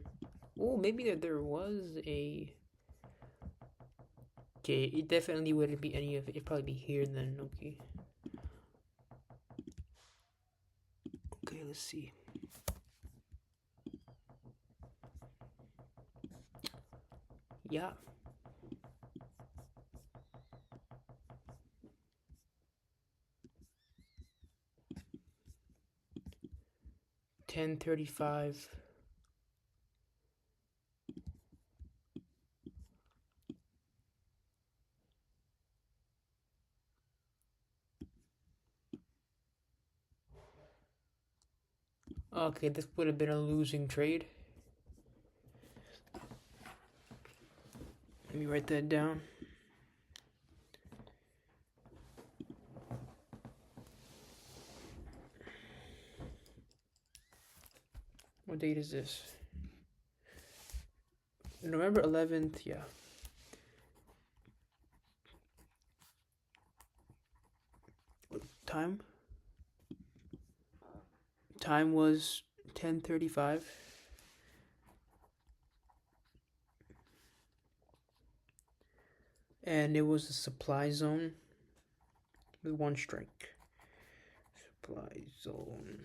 Oh, maybe there was a... Okay, it definitely wouldn't be any of it. It'd probably be here then, okay. Okay, let's see. Yeah. $10.35. Okay, this would have been a losing trade. Let me write that down. What date is this? November 11th, yeah. Time? Time was 10:35. And it was a supply zone with one strike. Supply zone.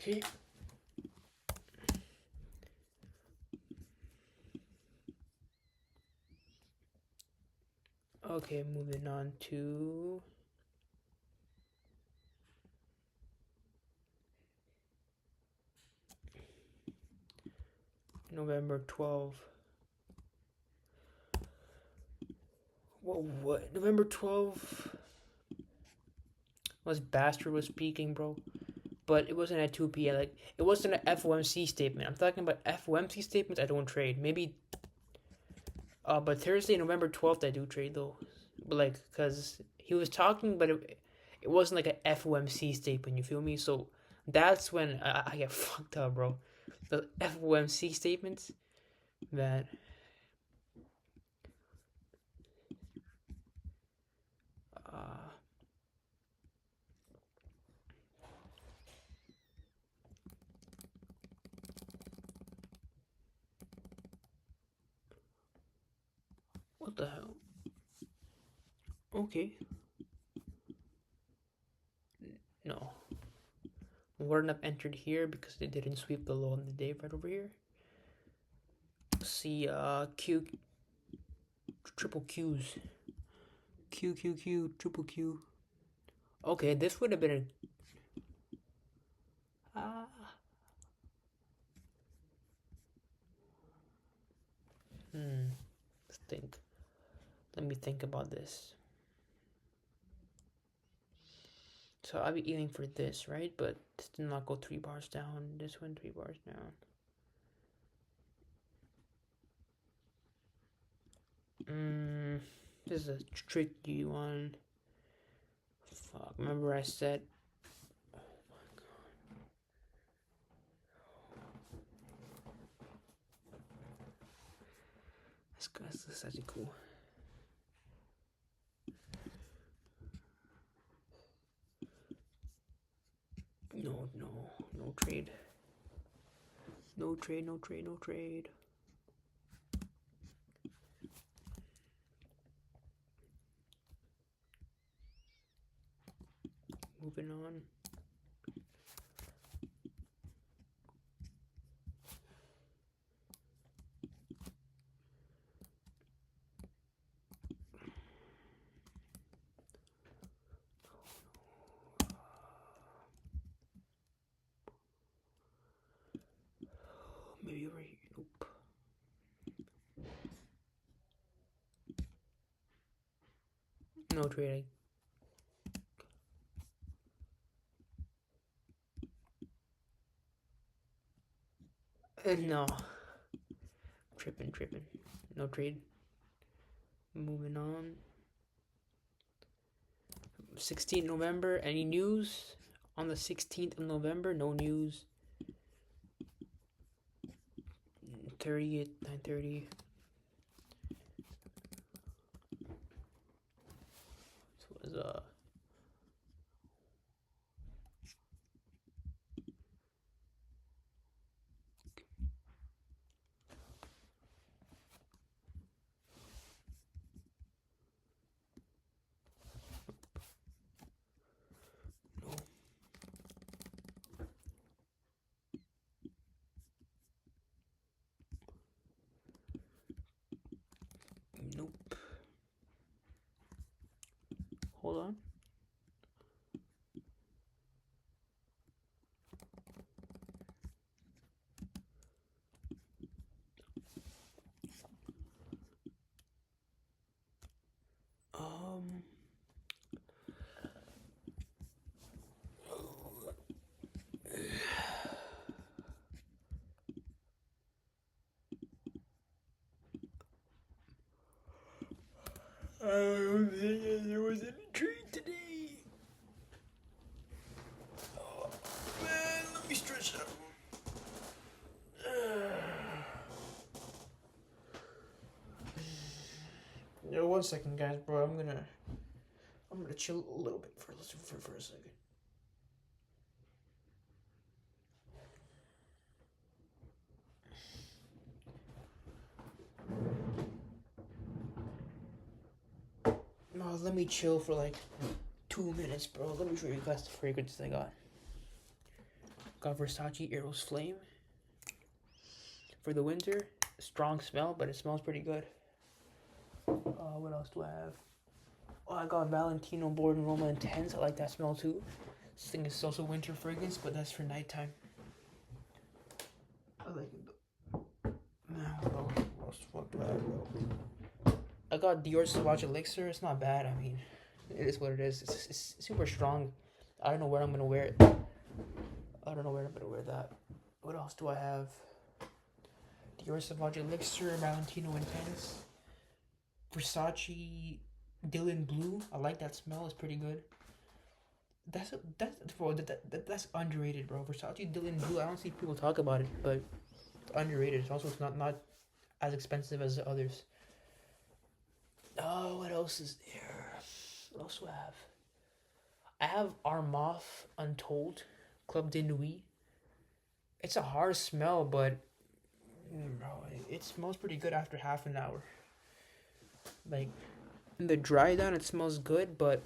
Okay. Okay, moving on to November 12th. What? November 12th was Bastard was speaking, bro. But it wasn't at 2 p.m. Like, it wasn't an FOMC statement. I'm talking about FOMC statements I don't trade. Maybe, but Thursday, November 12th, I do trade, though. But, like, because he was talking, but it wasn't like an FOMC statement, you feel me? So, that's when I get fucked up, bro. The FOMC statements, that... What the hell? Okay. No. Wouldn't have entered here because they didn't sweep the low on the day right over here. See, Q, triple Qs. Q, triple Q. Okay, this would have been a... Let's think. Let me think about this. So I'll be aiming for this, right? But this did not go 3 bars down. This one 3 bars down. This is a tricky one. Fuck, remember I said... Oh my god. This is actually cool. No trade. No trade. Moving on. Maybe No trade. No. Tripping. No trade. Moving on. 16th November. Any news? On the 16th of November, no news. 30th, 9:30. This was nope. Hold on. I don't think there was any trade today. Oh, man, let me stretch out. Yeah, 1 second, guys, bro. I'm gonna chill a little bit for a second. No, let me chill for like 2 minutes, bro. Let me show you guys the fragrances I got. Got Versace Eros Flame for the winter. Strong smell, but it smells pretty good. What else do I have? Oh, I got Valentino Born Aroma Intense. I like that smell too. This thing is also winter fragrance, but that's for nighttime. I like it though. Man, what else the fuck do I have, bro? I got Dior Sauvage Elixir. It's not bad. I mean, it is what it is. It's super strong. I don't know where I'm gonna wear it. I don't know where I'm gonna wear that. What else do I have? Dior Sauvage Elixir, Valentino Intense, Versace Dylan Blue. I like that smell. It's pretty good. That's underrated, bro. Versace Dylan Blue. I don't see people talk about it, but it's underrated. It's not as expensive as the others. Oh, what else is there? What else do I have? I have Armaf Untold Club de Nuit. It's a hard smell, but bro, it smells pretty good after half an hour. Like, in the dry down, it smells good, but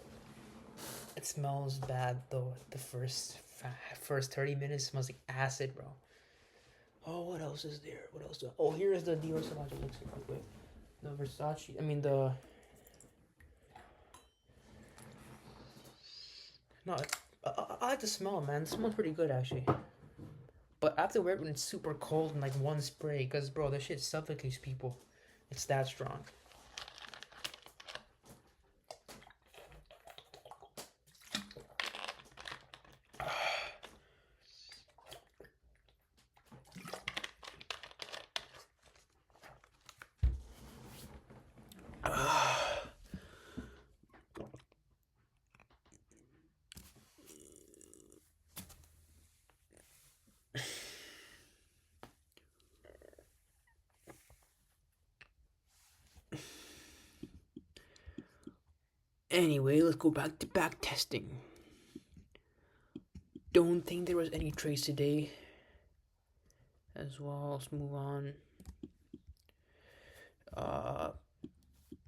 it smells bad though. The first 30 minutes smells like acid, bro. Oh, what else is there? What else do I... Oh, here is the Dior Sauvage Elixir. Wait, the Versace. I mean the. No, I like the smell, man. It smells pretty good actually. But I have to wear it when it's super cold and like one spray, cause bro, that shit suffocates people. It's that strong. Anyway, let's go back to backtesting. Don't think there was any trades today. As well, let's move on.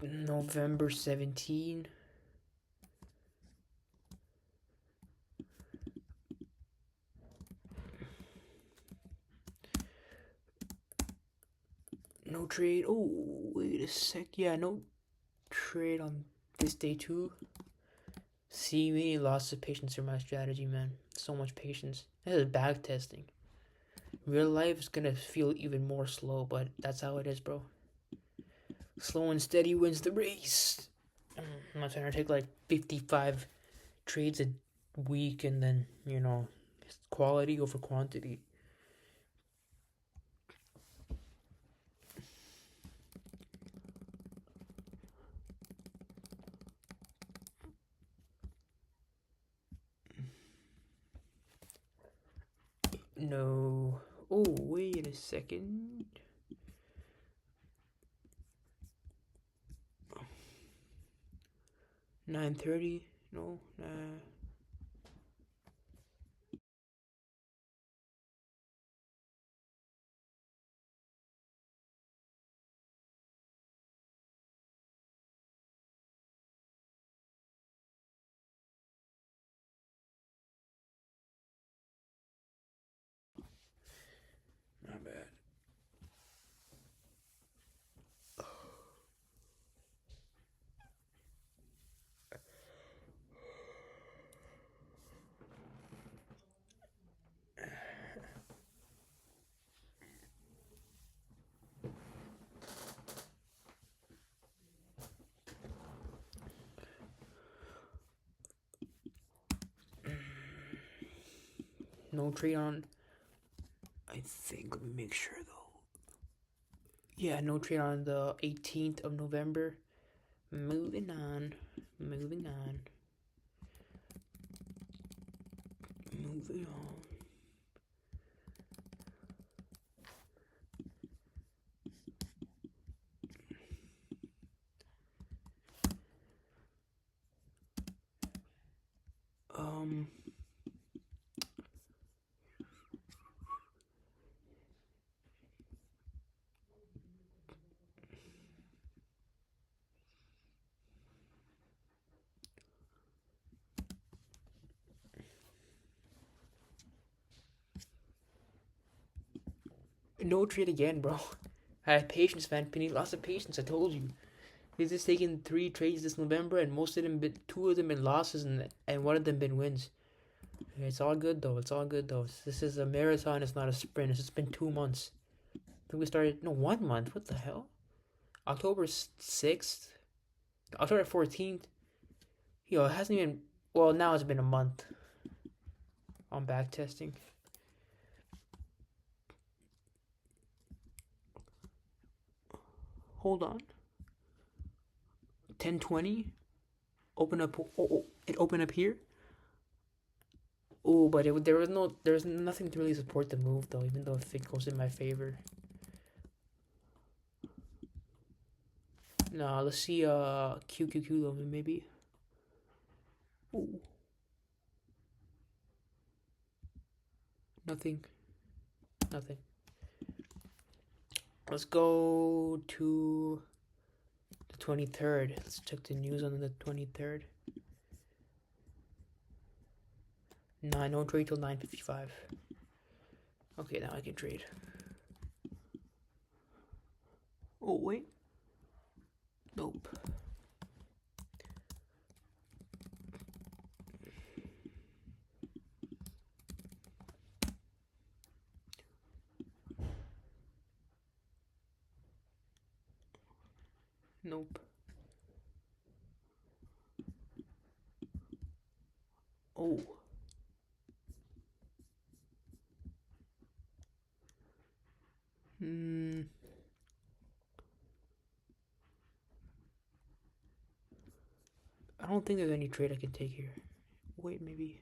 November 17. No trade. Oh, wait a sec. Yeah, no trade on this day too. See, we need lots of patience for my strategy, man. So much patience. This is backtesting. Real life is gonna feel even more slow, but that's how it is, bro. Slow and steady wins the race. I'm not trying to take like 55 trades a week and then, quality over quantity. No. Oh, wait a second. $9.30. No, nah. Not bad. No trade on. I think. Let me make sure though. Yeah, no trade on the 18th of November. Moving on. Moving on. Moving on. No trade again, bro. I had patience, man. Penny, lots of patience. I told you. He's just taken 3 trades this November, and most of them been 2 of them been losses, and 1 of them been wins. It's all good though. It's all good though. This is a marathon. It's not a sprint. It's just been 2 months. I think we started 1 month. What the hell? October 6th, October 14th. Yo, it hasn't even. Well, now it's been a month. On backtesting. Hold on. 10:20. Open up. Oh, it opened up here. Oh, but there was nothing to really support the move though. Even though if it goes in my favor. No, let's see. QQQ though maybe. Ooh. Nothing. Nothing. Let's go to the 23rd. Let's check the news on the 23rd. No trade till 9:55. Okay, now I can trade. Oh, wait. Nope. Nope. Oh. I don't think there's any trade I can take here. Wait, maybe.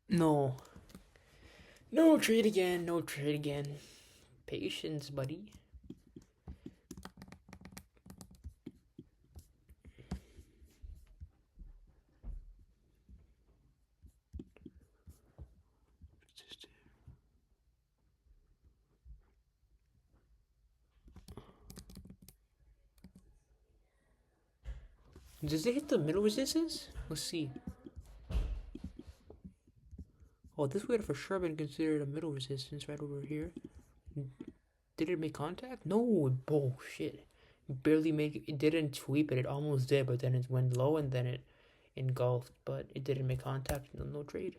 No. No trade again. No trade again. Patience, buddy. Does it hit the middle resistance? Let's see. Oh, this would have for sure been considered a middle resistance right over here. Did it make contact? No, bullshit. Barely made it. Didn't sweep it. It almost did, but then it went low and then it engulfed. But it didn't make contact. No trade.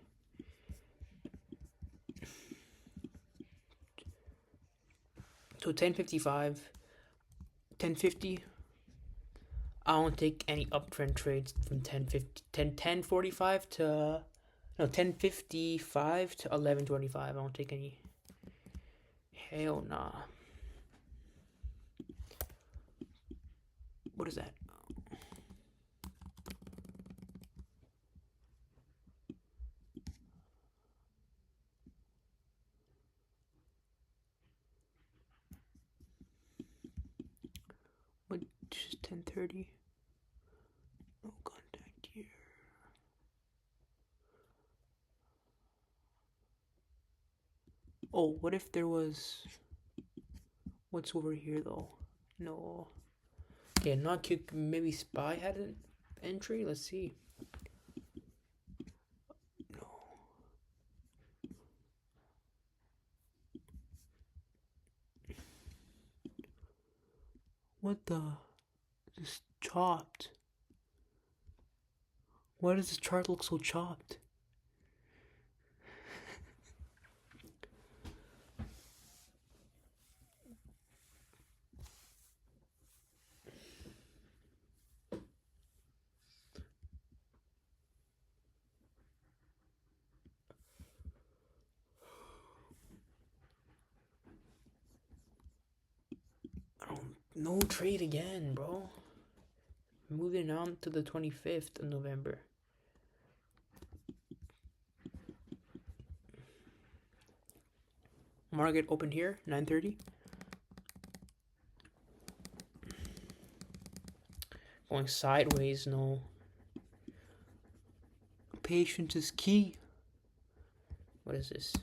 So 1055, 1050. I don't take any uptrend trades from 1045 to 1055 to 1125. I don't take any. Hell nah. What is that? What is 1030? No contact here. Oh, what if there was... What's over here though? No. Okay, not cute. Maybe Spy had an entry. Let's see. No. What the? Just chopped. Why does this chart look so chopped? No trade again, bro. Moving on to the 25th of November. Market open here, 9:30. Going sideways, no. Patience is key. What is this?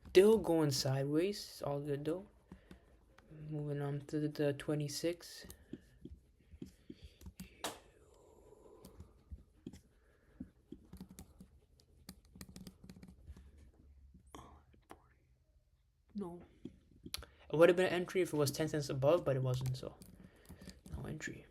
Still going sideways. It's all good though. Moving on to the 26th. No. It would have been an entry if it was 10 cents above, but it wasn't, so no entry.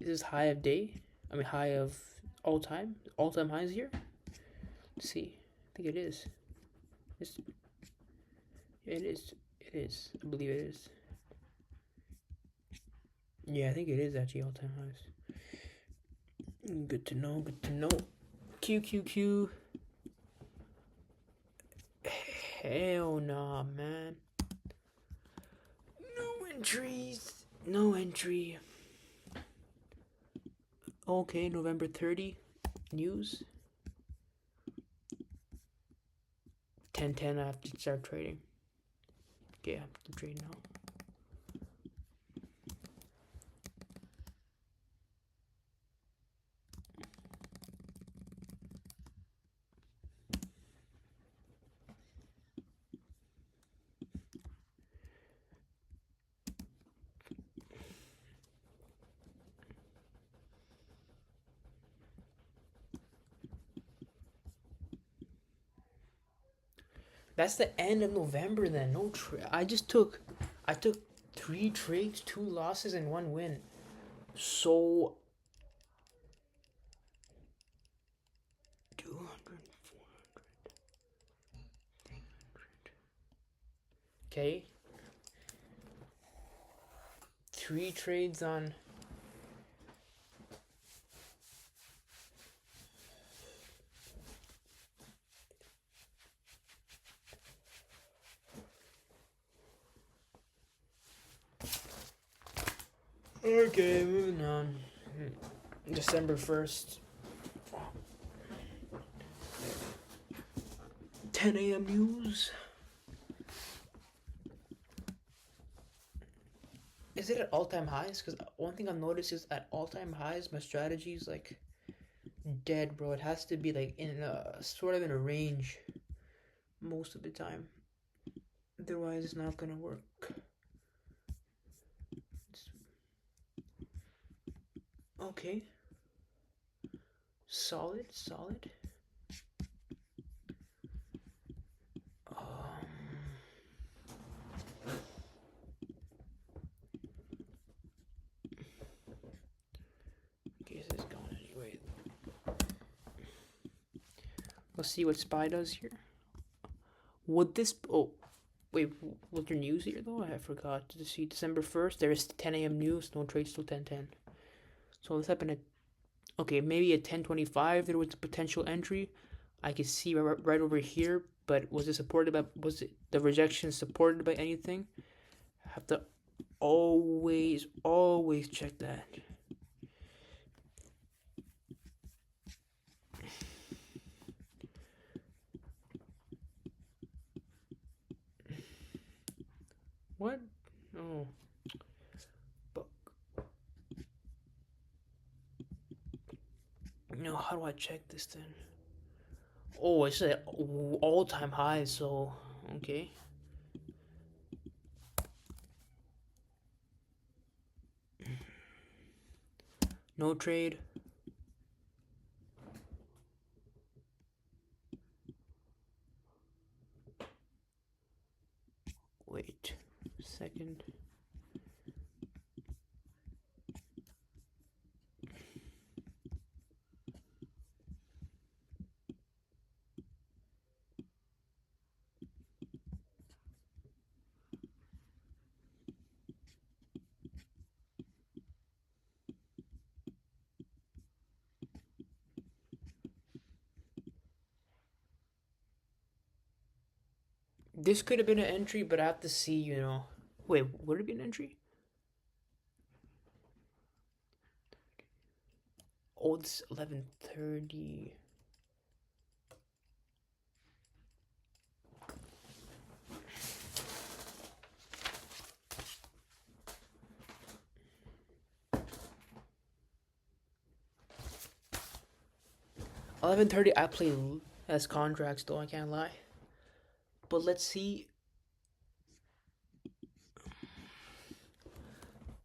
Is this high of day? I mean, high of all time? All time highs here? Let's see. I think it is. It is. I believe it is. Yeah, I think it is actually all time highs. Good to know. Good to know. QQQ. Hell nah, man. No entries. No entry. Okay, November 30. News. 10:10. I have to start trading. Okay, I have to trade now. That's the end of November then. No I took 3 trades, 2 losses and 1 win. So 200, 400, 300. Okay. 3 trades on Okay, moving on. December 1st. 10 a.m. news. Is it at all-time highs? Because one thing I've noticed is at all-time highs, my strategy is like dead, bro. It has to be like in a sort of in a range most of the time. Otherwise, it's not gonna work. Okay. Solid. Guess it's gone anyway. Let's see what SPY does here. Would this... Oh, wait, was there news here though? I forgot to see. December 1st, there is 10 a.m. news. No trades till 10:10. So this happened at... Okay, maybe at 10:25 there was a potential entry. I can see right over here, but was it supported by... Was it the rejection supported by anything? I have to always check that. What? Oh. Book. No, how do I check this then? Oh, it's at all-time high, so... Okay. No trade. Wait a second. This could have been an entry, but I have to see, you know. Wait, would it be an entry? Oh, it's 11:30. I play as contracts though, I can't lie. But let's see.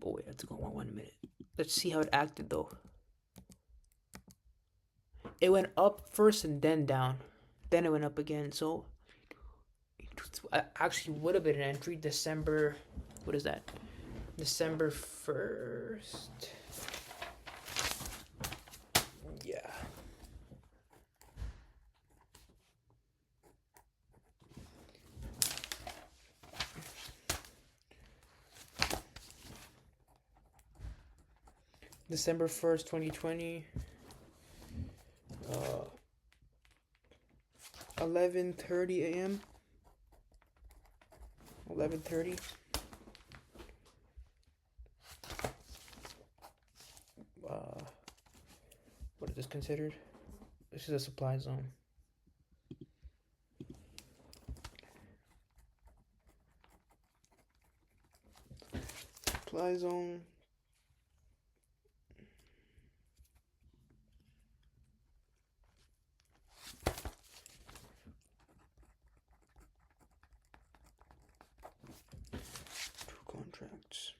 Oh wait, let's go one minute. Let's see how it acted though. It went up first and then down. Then it went up again. So actually would have been an entry December. What is that? December 1st. Yeah. December 1st, 2020. 11:30 a.m. 11:30. What is this considered? This is a supply zone. Supply zone. Contracts.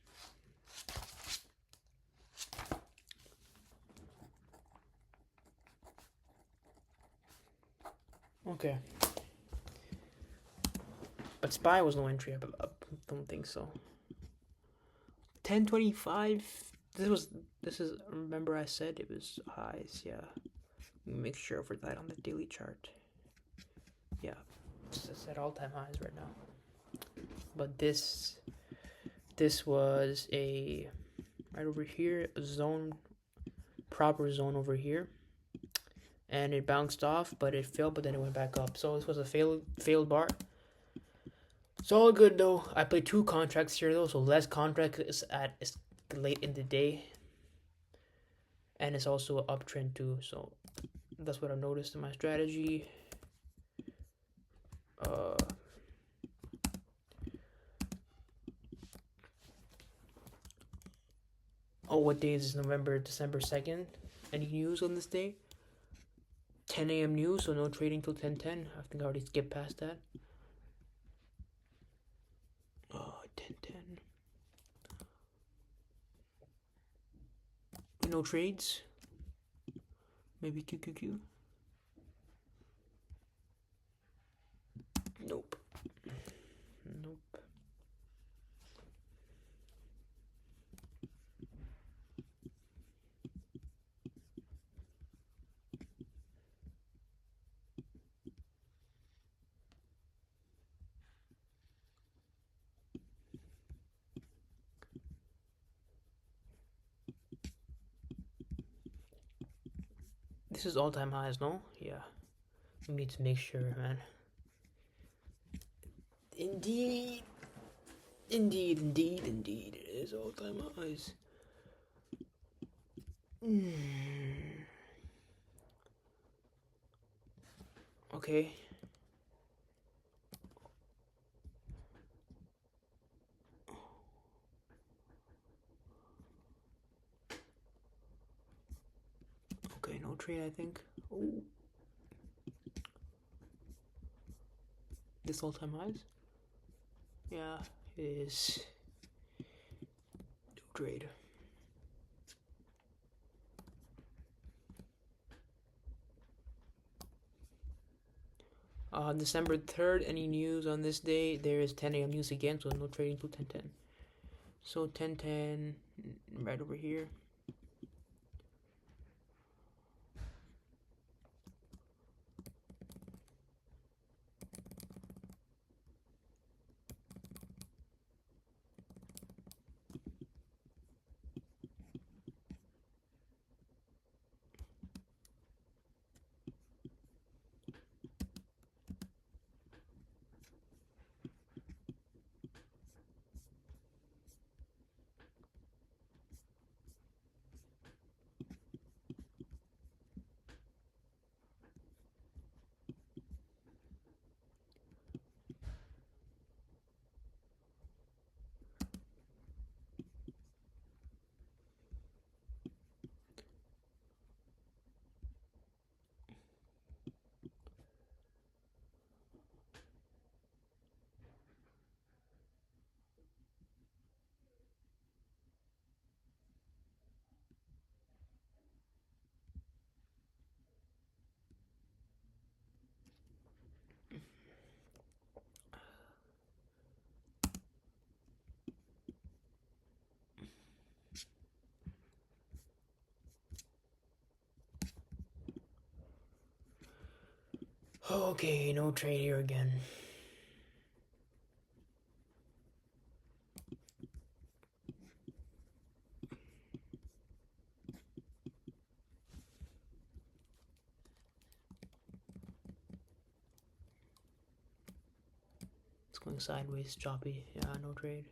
Okay. But SPY was no entry. I don't think so. 10:25. This is. Remember I said it was highs. Yeah. Make sure for that on the daily chart. Yeah. It's at all-time highs right now. But this was a right over here, a zone, proper zone over here, and it bounced off, but it fell, but then it went back up. So this was a failed bar. It's all good though. I played 2 contracts here though, so less contract is late in the day, and it's also an uptrend too. So that's what I've noticed in my strategy. Oh, what day is November, December 2nd? Any news on this day? 10 a.m. news, so no trading till 10:10. I think I already skipped past that. 10:10. No trades. Maybe QQQ. Nope. Nope. This is all-time highs, no? Yeah. We need to make sure, man. Indeed. Indeed. It is all-time highs. Okay. Okay, no trade, I think. Oh. This all-time highs? Yeah, it is. No trade. December 3rd, any news on this day? There is 10 a.m. news again, so no trading till 10:10. So 10:10, right over here. Okay, no trade here again. It's going sideways, choppy. Yeah, no trade.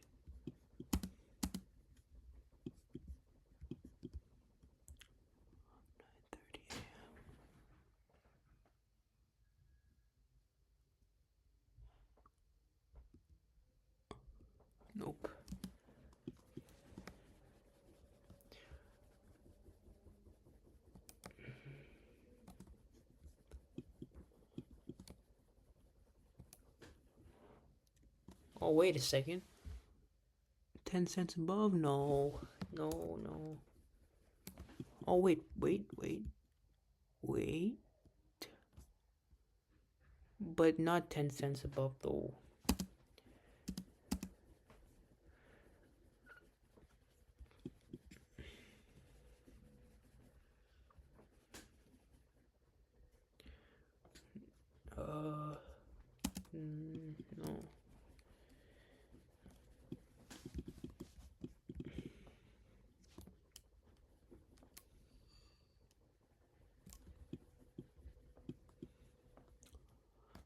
Nope. Oh, wait a second. 10 cents above? No. No. Oh, wait. But not 10 cents above, though. No.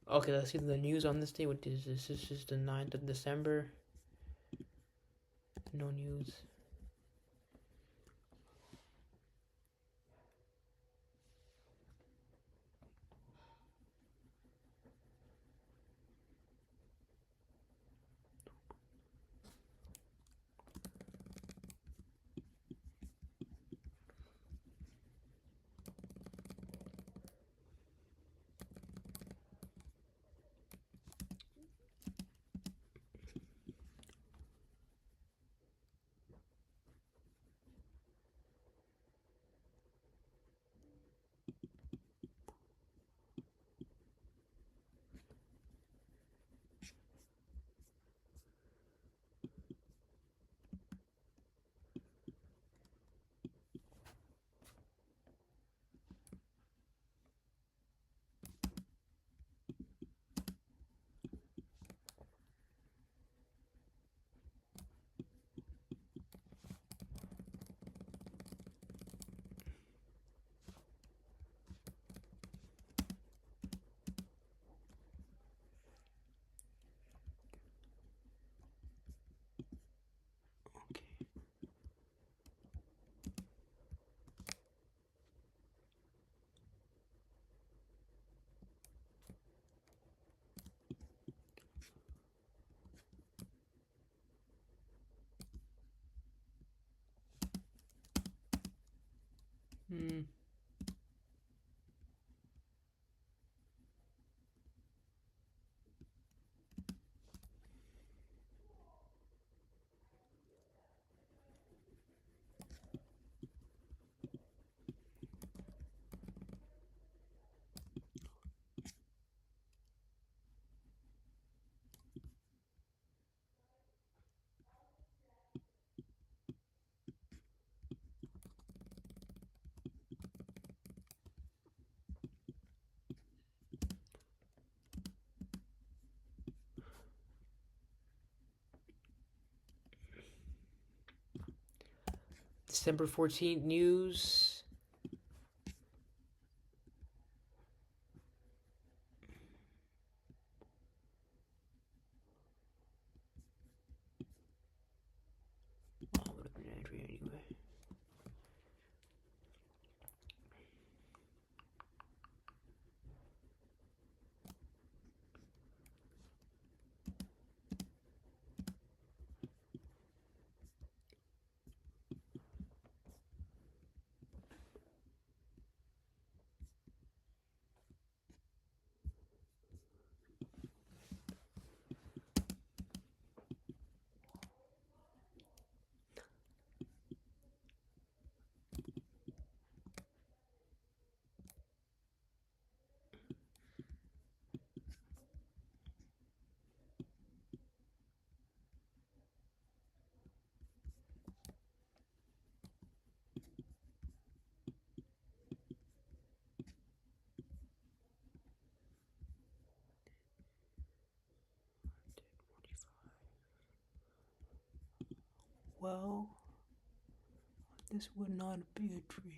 Okay, let's see the news on this day. What is this? This is the 9th of December. No news. Hmm. December 14th news. Oh, would have been an entry anyway. Well, this would not be a dream.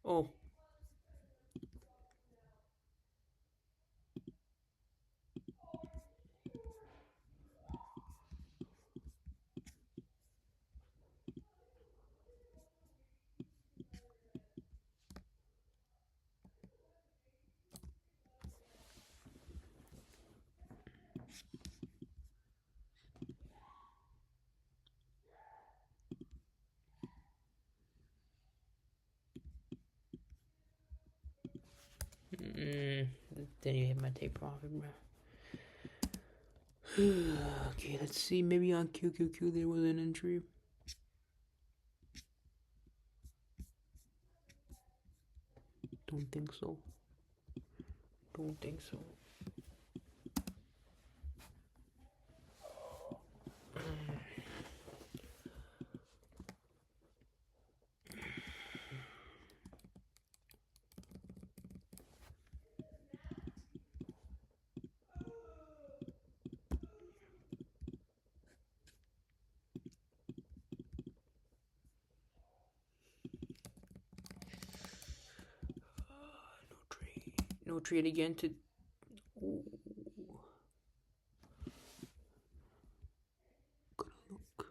Oh. Didn't even hit my take profit, bro. Okay, let's see. Maybe on QQQ there was an entry. Don't think so. Don't think so. No trade. No trade again to. Ooh. Gotta look.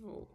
No. Oh.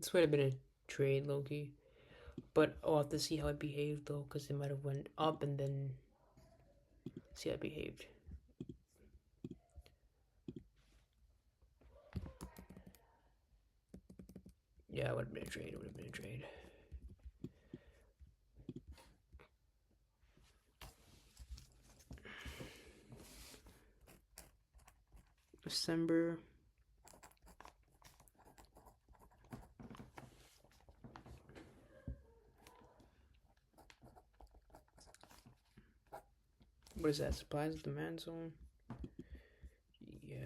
This would have been a trade, Loki. But I'll have to see how it behaved though, because it might have went up and then see how it behaved. Yeah, it would have been a trade. It would have been a trade. December. What is that? Supplies demand zone? Yeah.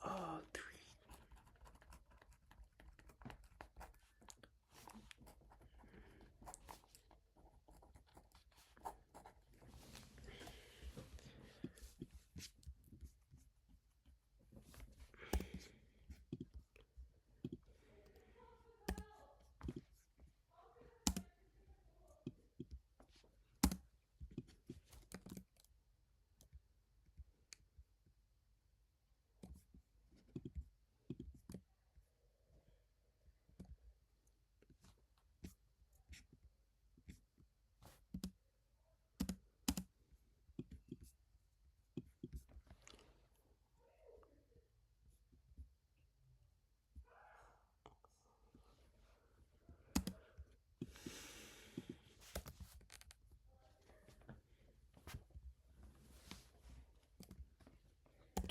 Oh,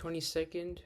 22nd.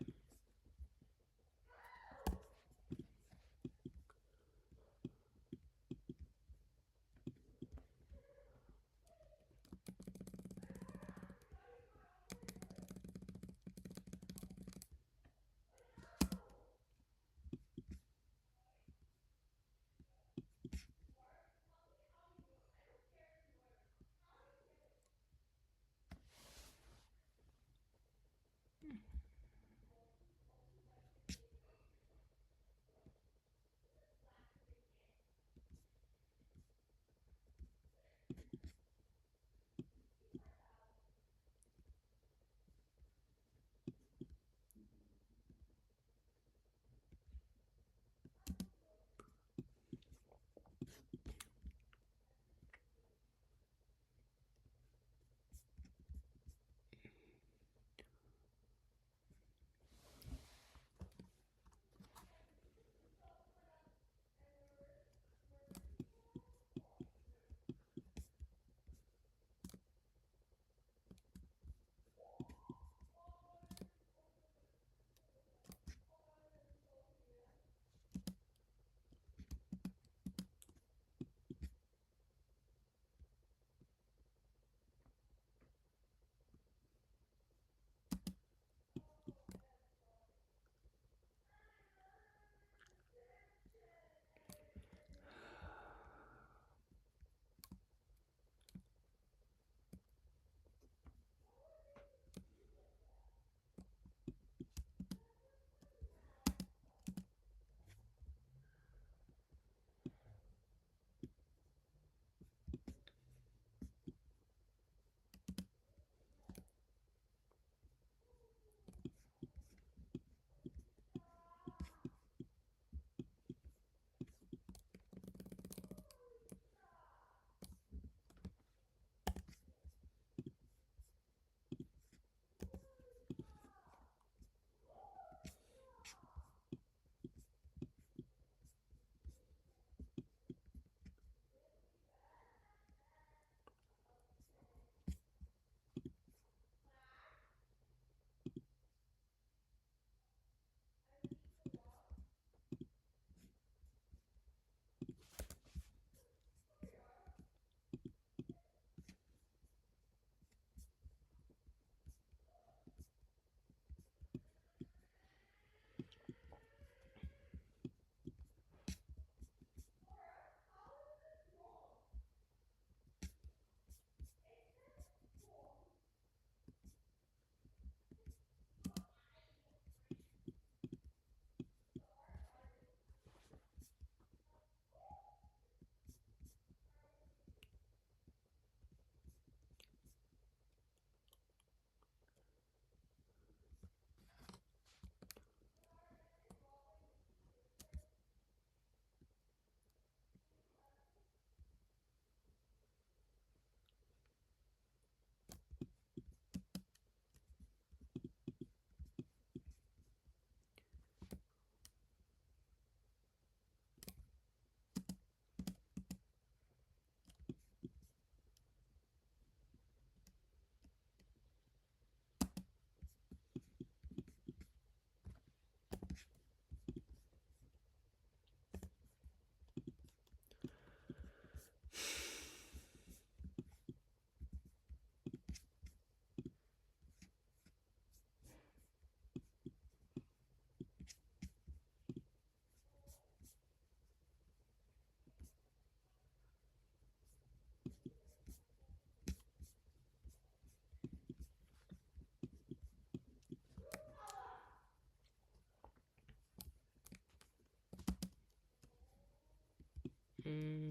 Mm.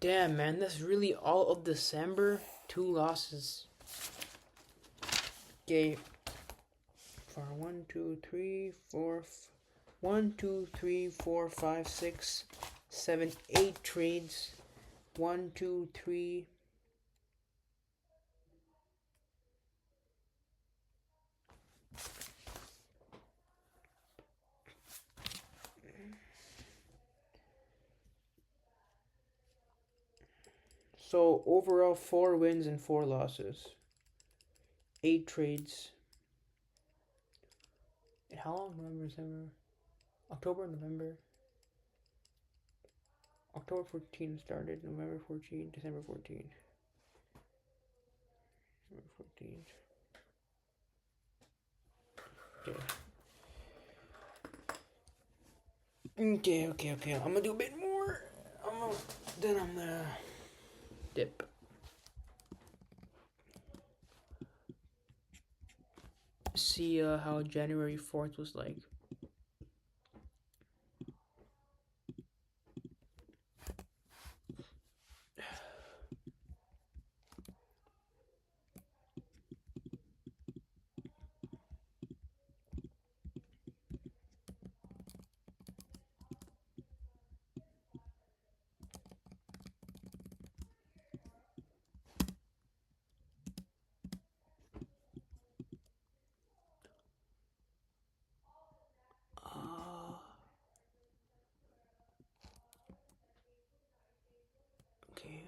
Damn, man, that's really all of December. 2 losses. Okay. For 1, 2, 3, 4, 1, 2, 3, 4, 5, 6, 7, 8 trades. 1, 2, 3. So overall, 4 wins and 4 losses. 8 trades. And how long? November, December, October, November. October 14 started. November 14, December 14. December 14. Okay. I'm gonna do a bit more. Then I'm gonna dip. See how January 4th was like. Okay.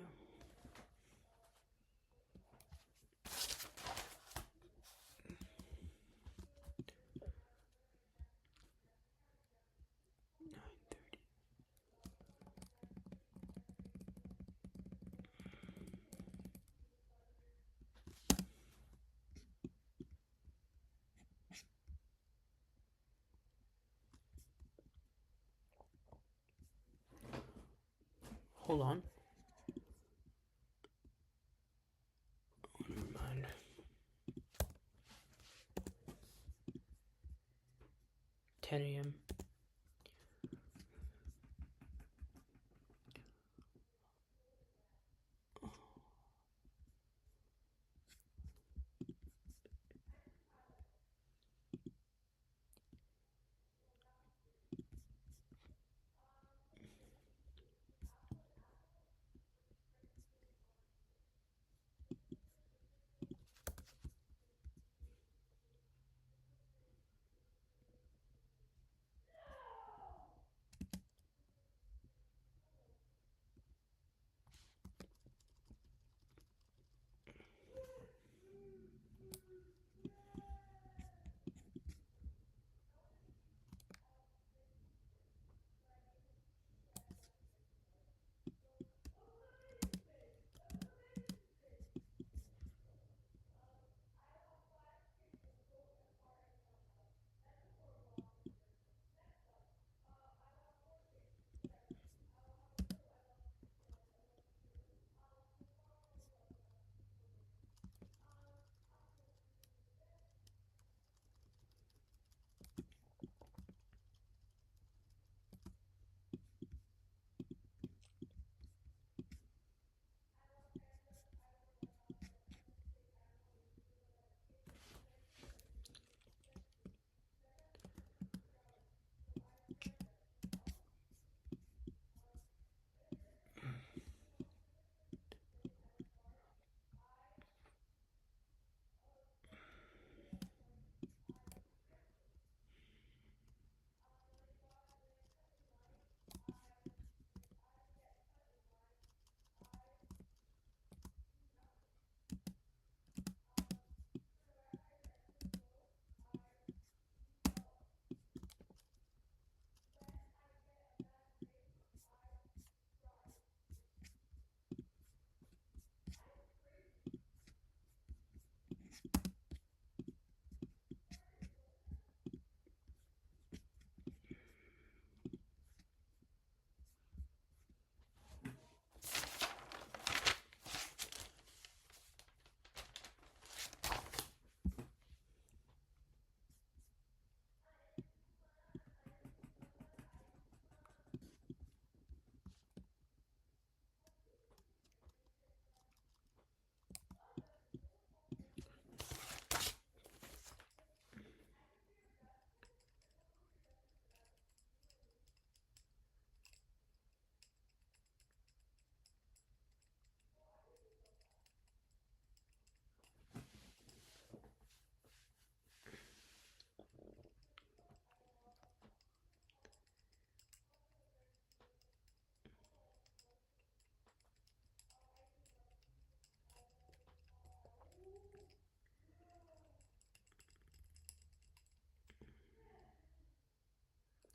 Hold on. Never mind. 10 a.m.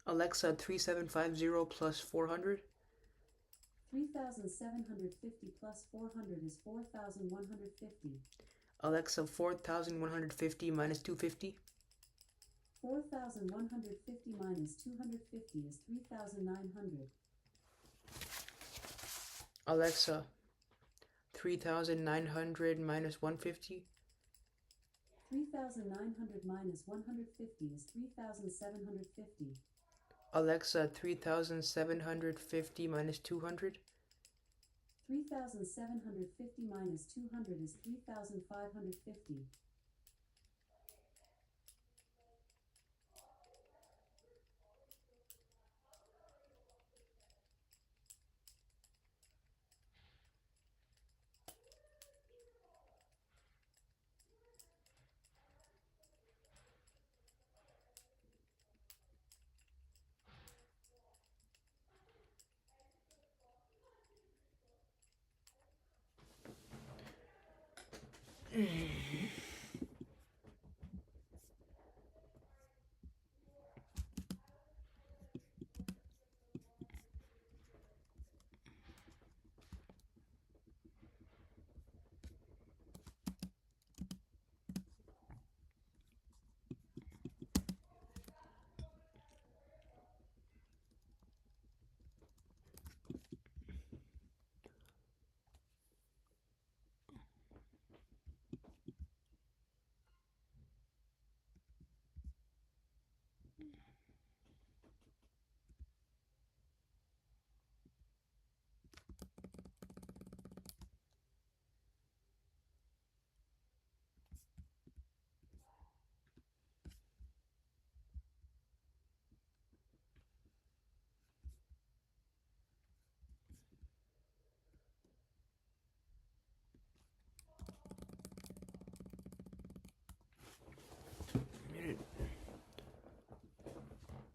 Alexa, 3750 plus 400. 3,750 plus 400 is 4,150. Alexa, 4150 minus 250. 4,150 minus 250 is 3,900. Alexa, 3900 minus 150. 3,900 minus 150 is 3,750. Alexa, 3750 minus 200. 3,750 minus 200 is 3,550.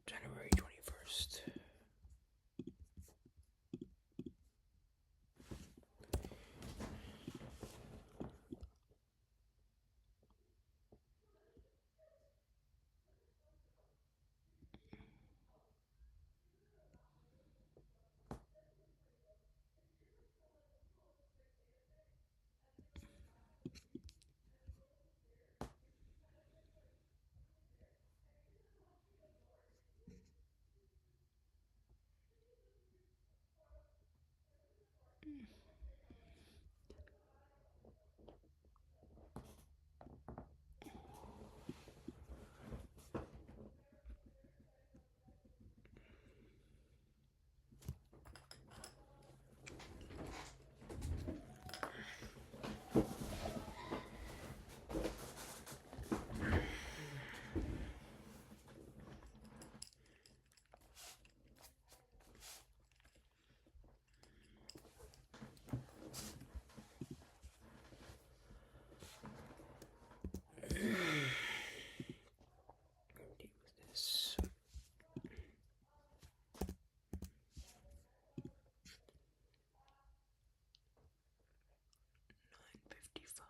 January 21st. This 955.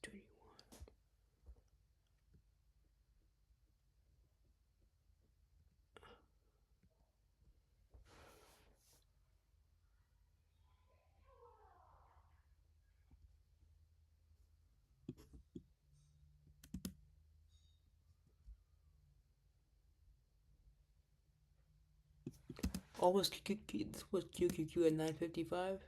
21. Oh, was QQQ at 955?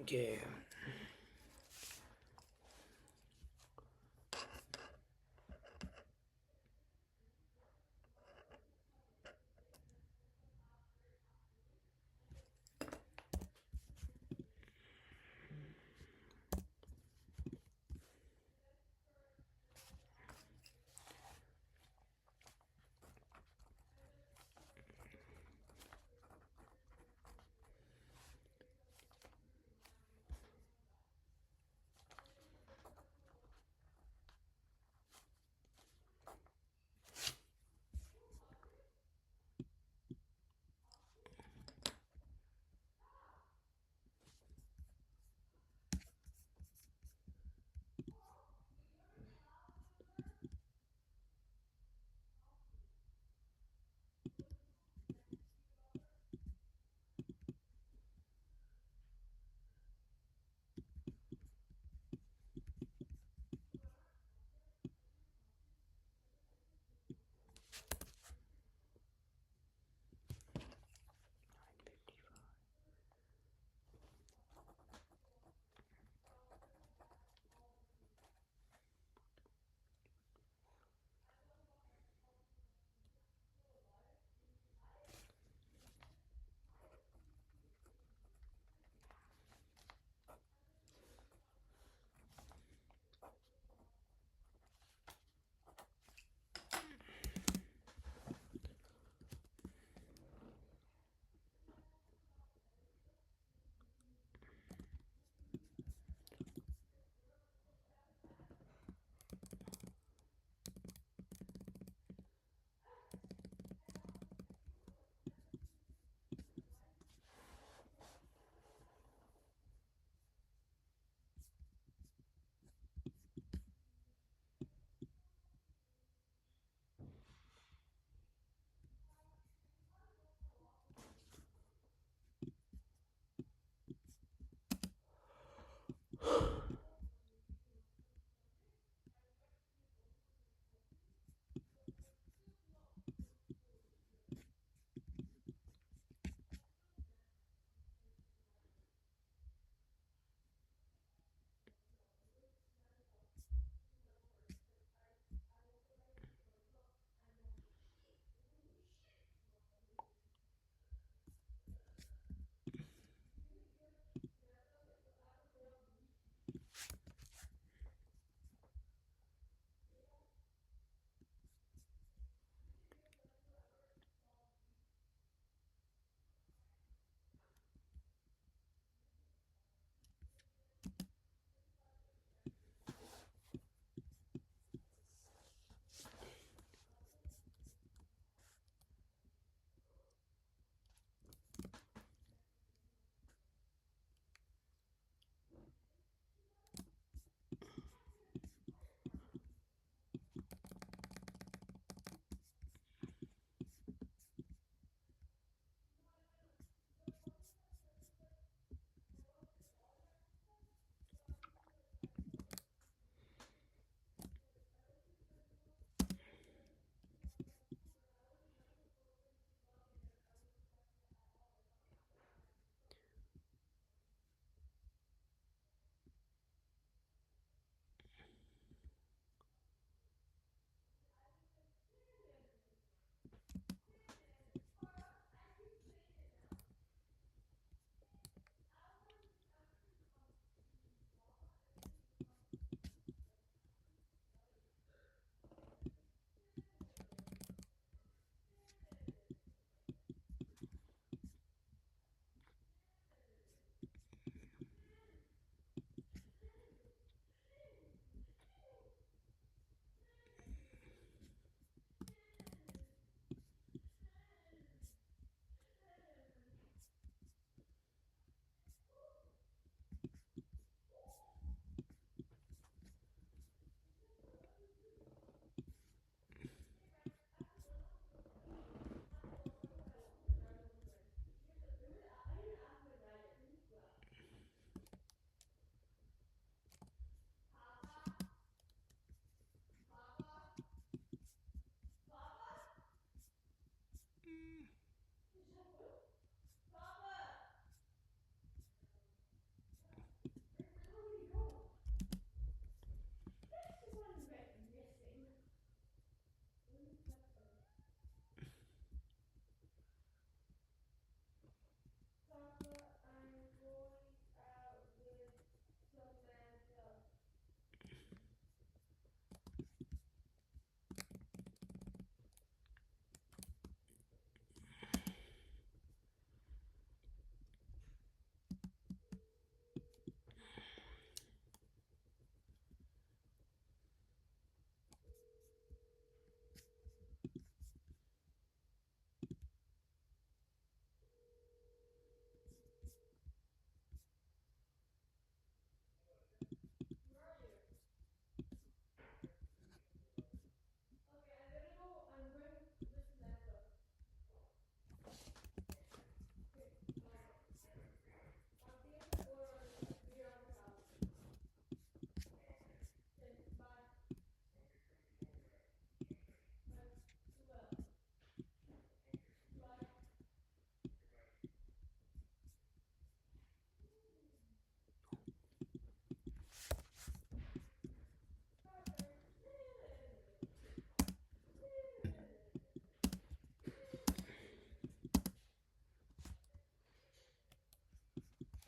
Okay.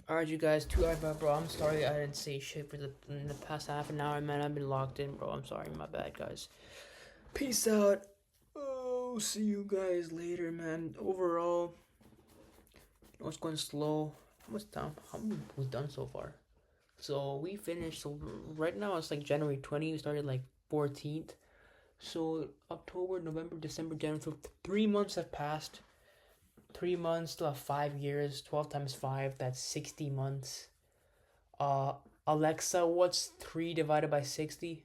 Alright, you guys, bro. I'm sorry I didn't say shit for in the past half an hour, man. I've been locked in, bro. I'm sorry, my bad, guys. Peace out. Oh, see you guys later, man. Overall, it's going slow. How much time? How many we've done so far? So we finished. So right now it's like January 20. We started like 14th. So October, November, December, January. So 3 months have passed. 3 months to 5 years. 12 times 5. That's 60 months. Alexa, what's 3 divided by 60?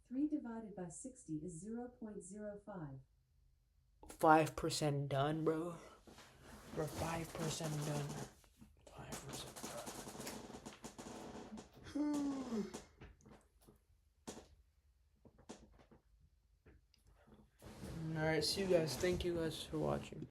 3 divided by 60 is 0.05. 5% done, bro. We're 5% done. 5% done. Alright, see you guys. Thank you guys for watching.